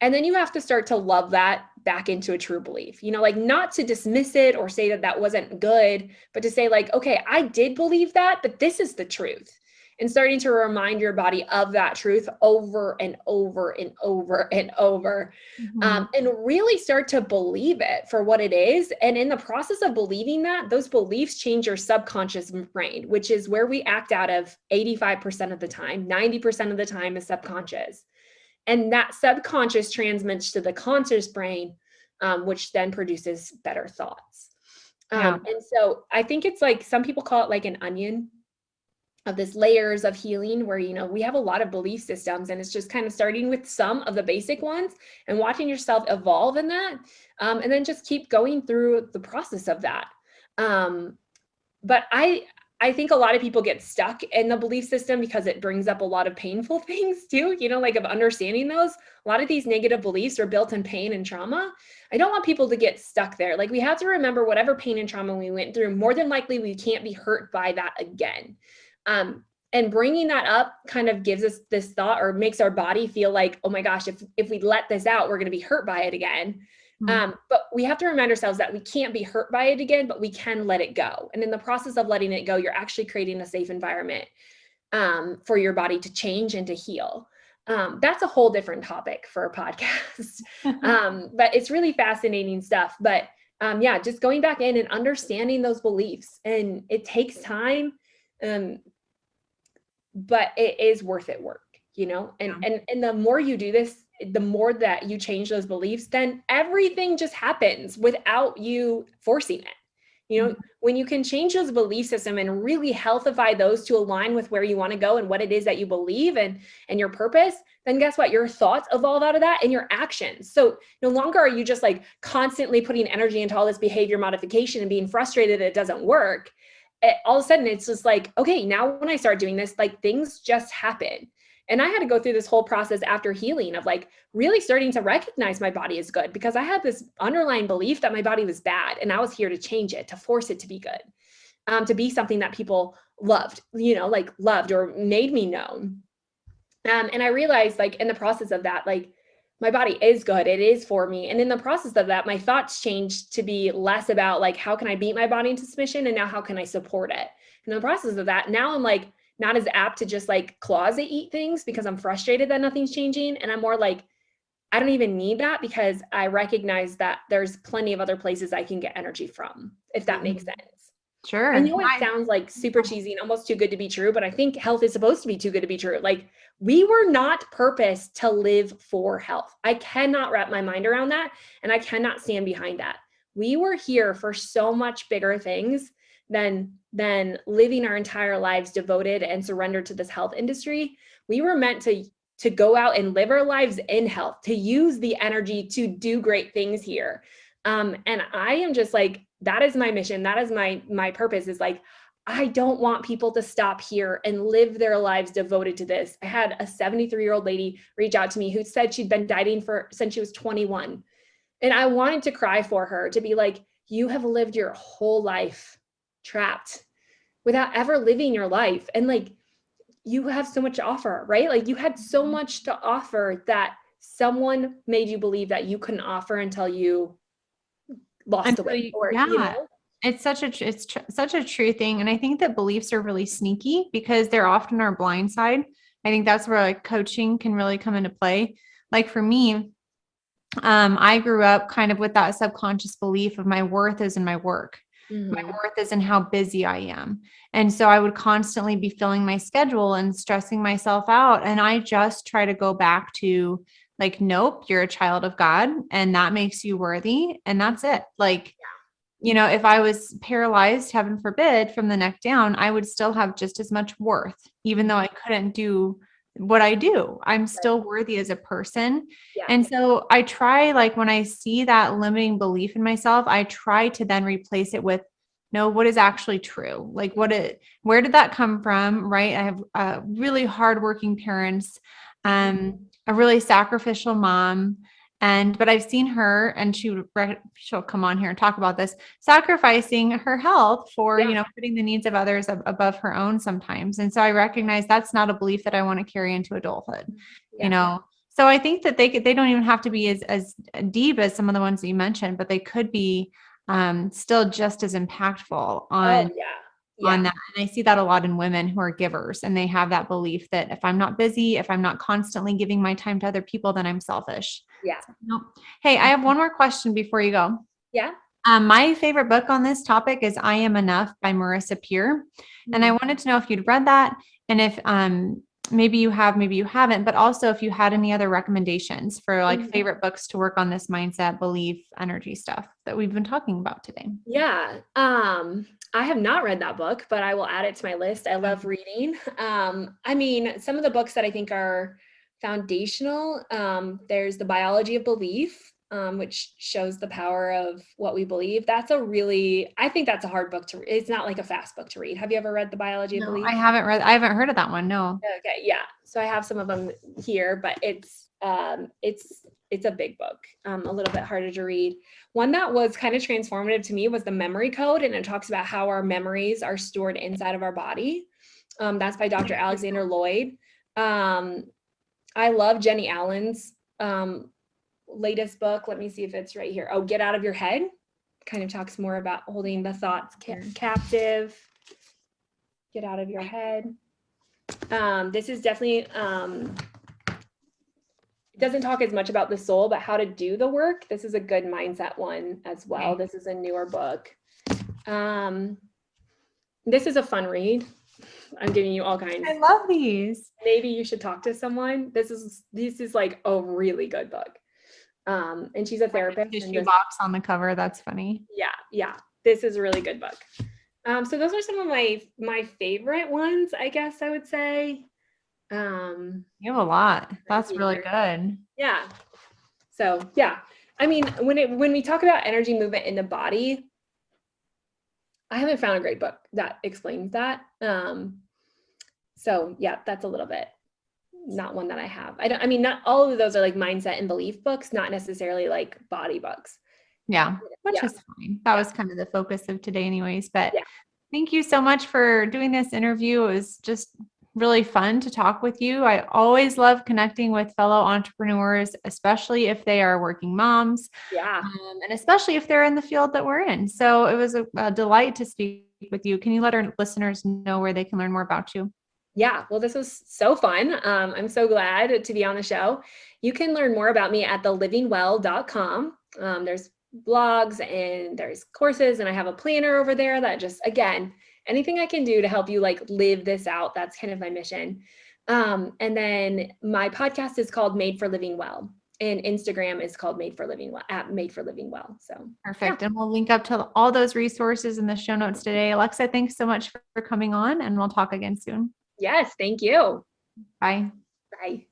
And then you have to start to love that back into a true belief, like not to dismiss it or say that that wasn't good, but to say like, okay, I did believe that, but this is the truth. And starting to remind your body of that truth over and over and over and over, and really start to believe it for what it is. And in the process of believing that, those beliefs change your subconscious brain, which is where we act out of 85% of the time. 90% of the time is subconscious. And that subconscious transmits to the conscious brain, which then produces better thoughts. And so I think it's like, some people call it like an onion of this layers of healing, where, we have a lot of belief systems, and it's just kind of starting with some of the basic ones and watching yourself evolve in that. And then just keep going through the process of that. But I think a lot of people get stuck in the belief system because it brings up a lot of painful things too, like of understanding those. A lot of these negative beliefs are built in pain and trauma. I don't want people to get stuck there. Like, we have to remember, whatever pain and trauma we went through, more than likely we can't be hurt by that again. And bringing that up kind of gives us this thought, or makes our body feel like, oh my gosh, if we let this out, we're going to be hurt by it again. But we have to remind ourselves that we can't be hurt by it again, but we can let it go. And in the process of letting it go, you're actually creating a safe environment for your body to change and to heal. That's a whole different topic for a podcast. But it's really fascinating stuff. But just going back in and understanding those beliefs, and it takes time, but it is worth it work, and the more you do this, the more that you change those beliefs, then everything just happens without you forcing it. When you can change those belief system and really healthify those to align with where you want to go and what it is that you believe and your purpose, then guess what? Your thoughts evolve out of that, and your actions. So no longer are you just like constantly putting energy into all this behavior modification and being frustrated that it doesn't work. All of a sudden it's just like, okay, now when I start doing this, like, things just happen. And I had to go through this whole process after healing of like really starting to recognize my body is good, because I had this underlying belief that my body was bad, and I was here to change it, to force it to be good, to be something that people loved, like loved or made me known. And I realized, like, in the process of that, like, my body is good. It is for me. And in the process of that, my thoughts changed to be less about like, how can I beat my body into submission? And now how can I support it? And in the process of that, now I'm like, not as apt to just like closet eat things because I'm frustrated that nothing's changing. And I'm more like, I don't even need that, because I recognize that there's plenty of other places I can get energy from, if that makes sense.
Sure.
I know it sounds like super cheesy and almost too good to be true, but I think health is supposed to be too good to be true. Like, we were not purposed to live for health. I cannot wrap my mind around that, and I cannot stand behind that. We were here for so much bigger things than living our entire lives devoted and surrendered to this health industry. We were meant to go out and live our lives in health, to use the energy to do great things here. And I am just like, that is my mission. That is my purpose, is like, I don't want people to stop here and live their lives devoted to this. I had a 73-year-old lady reach out to me who said she'd been dieting since she was 21. And I wanted to cry for her, to be like, you have lived your whole life trapped without ever living your life. And like, you have so much to offer, right? Like you had so much to offer that someone made you believe that you couldn't offer until you lost the weight or,
Yeah, it's such a true thing. And I think that beliefs are really sneaky because they're often our blind side. I think that's where like coaching can really come into play. Like for me, I grew up kind of with that subconscious belief of my worth is in my work. My
Mhm.
worth is in how busy I am. And so I would constantly be filling my schedule and stressing myself out. And I just try to go back to like, nope, you're a child of God and that makes you worthy. And that's it. Like, if I was paralyzed, heaven forbid, from the neck down, I would still have just as much worth, even though I couldn't do what I do. I'm
Right.
still worthy as a person.
Yeah.
And so I try, like, when I see that limiting belief in myself, I try to then replace it with, no, what is actually true? Like, where did that come from? Right. I have really hardworking parents, a really sacrificial mom. But I've seen her, and she'll come on here and talk about this, sacrificing her health for,
Yeah.
putting the needs of others above her own sometimes. And so I recognize that's not a belief that I want to carry into adulthood, you
Yeah.
know? So I think that they don't even have to be as deep as some of the ones that you mentioned, but they could be still just as impactful
Oh,
on
yeah.
on
Yeah.
that. And I see that a lot in women who are givers, and they have that belief that if I'm not busy, if I'm not constantly giving my time to other people, then I'm selfish.
Yeah.
So, nope. Hey, I have one more question before you go.
Yeah.
My favorite book on this topic is I Am Enough by Marissa Peer. And I
Mm.
wanted to know if you'd read that, and if maybe you have, maybe you haven't, but also if you had any other recommendations for like
Mhm.
favorite books to work on this mindset, belief, energy stuff that we've been talking about today.
Yeah. I have not read that book, but I will add it to my list. I love reading. I mean, some of the books that I think are foundational, there's The Biology of Belief, which shows the power of what we believe. I think that's a hard book to read. It's not like a fast book to read. Have you ever read The Biology of
No,
Belief?
I haven't heard of that one. No.
Okay, yeah. So I have some of them here, but it's a big book, a little bit harder to read. One that was kind of transformative to me was The Memory Code, and it talks about how our memories are stored inside of our body. That's by Dr. Alexander Lloyd. Um, I love Jenny Allen's latest book. Let me see if it's right here. Oh, Get Out of Your Head. Kind of talks more about holding the thoughts captive. Get out of your head. This is definitely it doesn't talk as much about the soul, but how to do the work. This is a good mindset one as well.
Okay.
This is a newer book. This is a fun read. I'm giving you all kinds.
I love these.
Maybe you should talk to someone. This is like a really good book. And she's a therapist.
Tissue box on the cover. That's funny.
Yeah. This is a really good book. So those are some of my favorite ones, I guess I would say.
You have a lot. That's really good.
Yeah. So yeah, I mean, when we talk about energy movement in the body, I haven't found a great book that explains that. So yeah, that's a little bit not one that I have. I mean, not all of those are like mindset and belief books, not necessarily like body books.
Yeah, which
Yeah.
is fine. That was kind of the focus of today anyways, but
Yeah.
thank you so much for doing this interview. It was just really fun to talk with you. I always love connecting with fellow entrepreneurs, especially if they are working moms,
Yeah.
and especially if they're in the field that we're in. So it was a delight to speak with you. Can you let our listeners know where they can learn more about you?
Yeah, well, this was so fun. I'm so glad to be on the show. You can learn more about me at thelivingwell.com. There's blogs and there's courses, and I have a planner over there that just, again, anything I can do to help you like live this out. That's kind of my mission. And then my podcast is called Made for Living Well, and Instagram is called Made for Living Well at Made for Living Well. So
Perfect. Yeah. And we'll link up to all those resources in the show notes today. Alexa, thanks so much for coming on, and we'll talk again soon.
yes, thank you.
Bye.
Bye.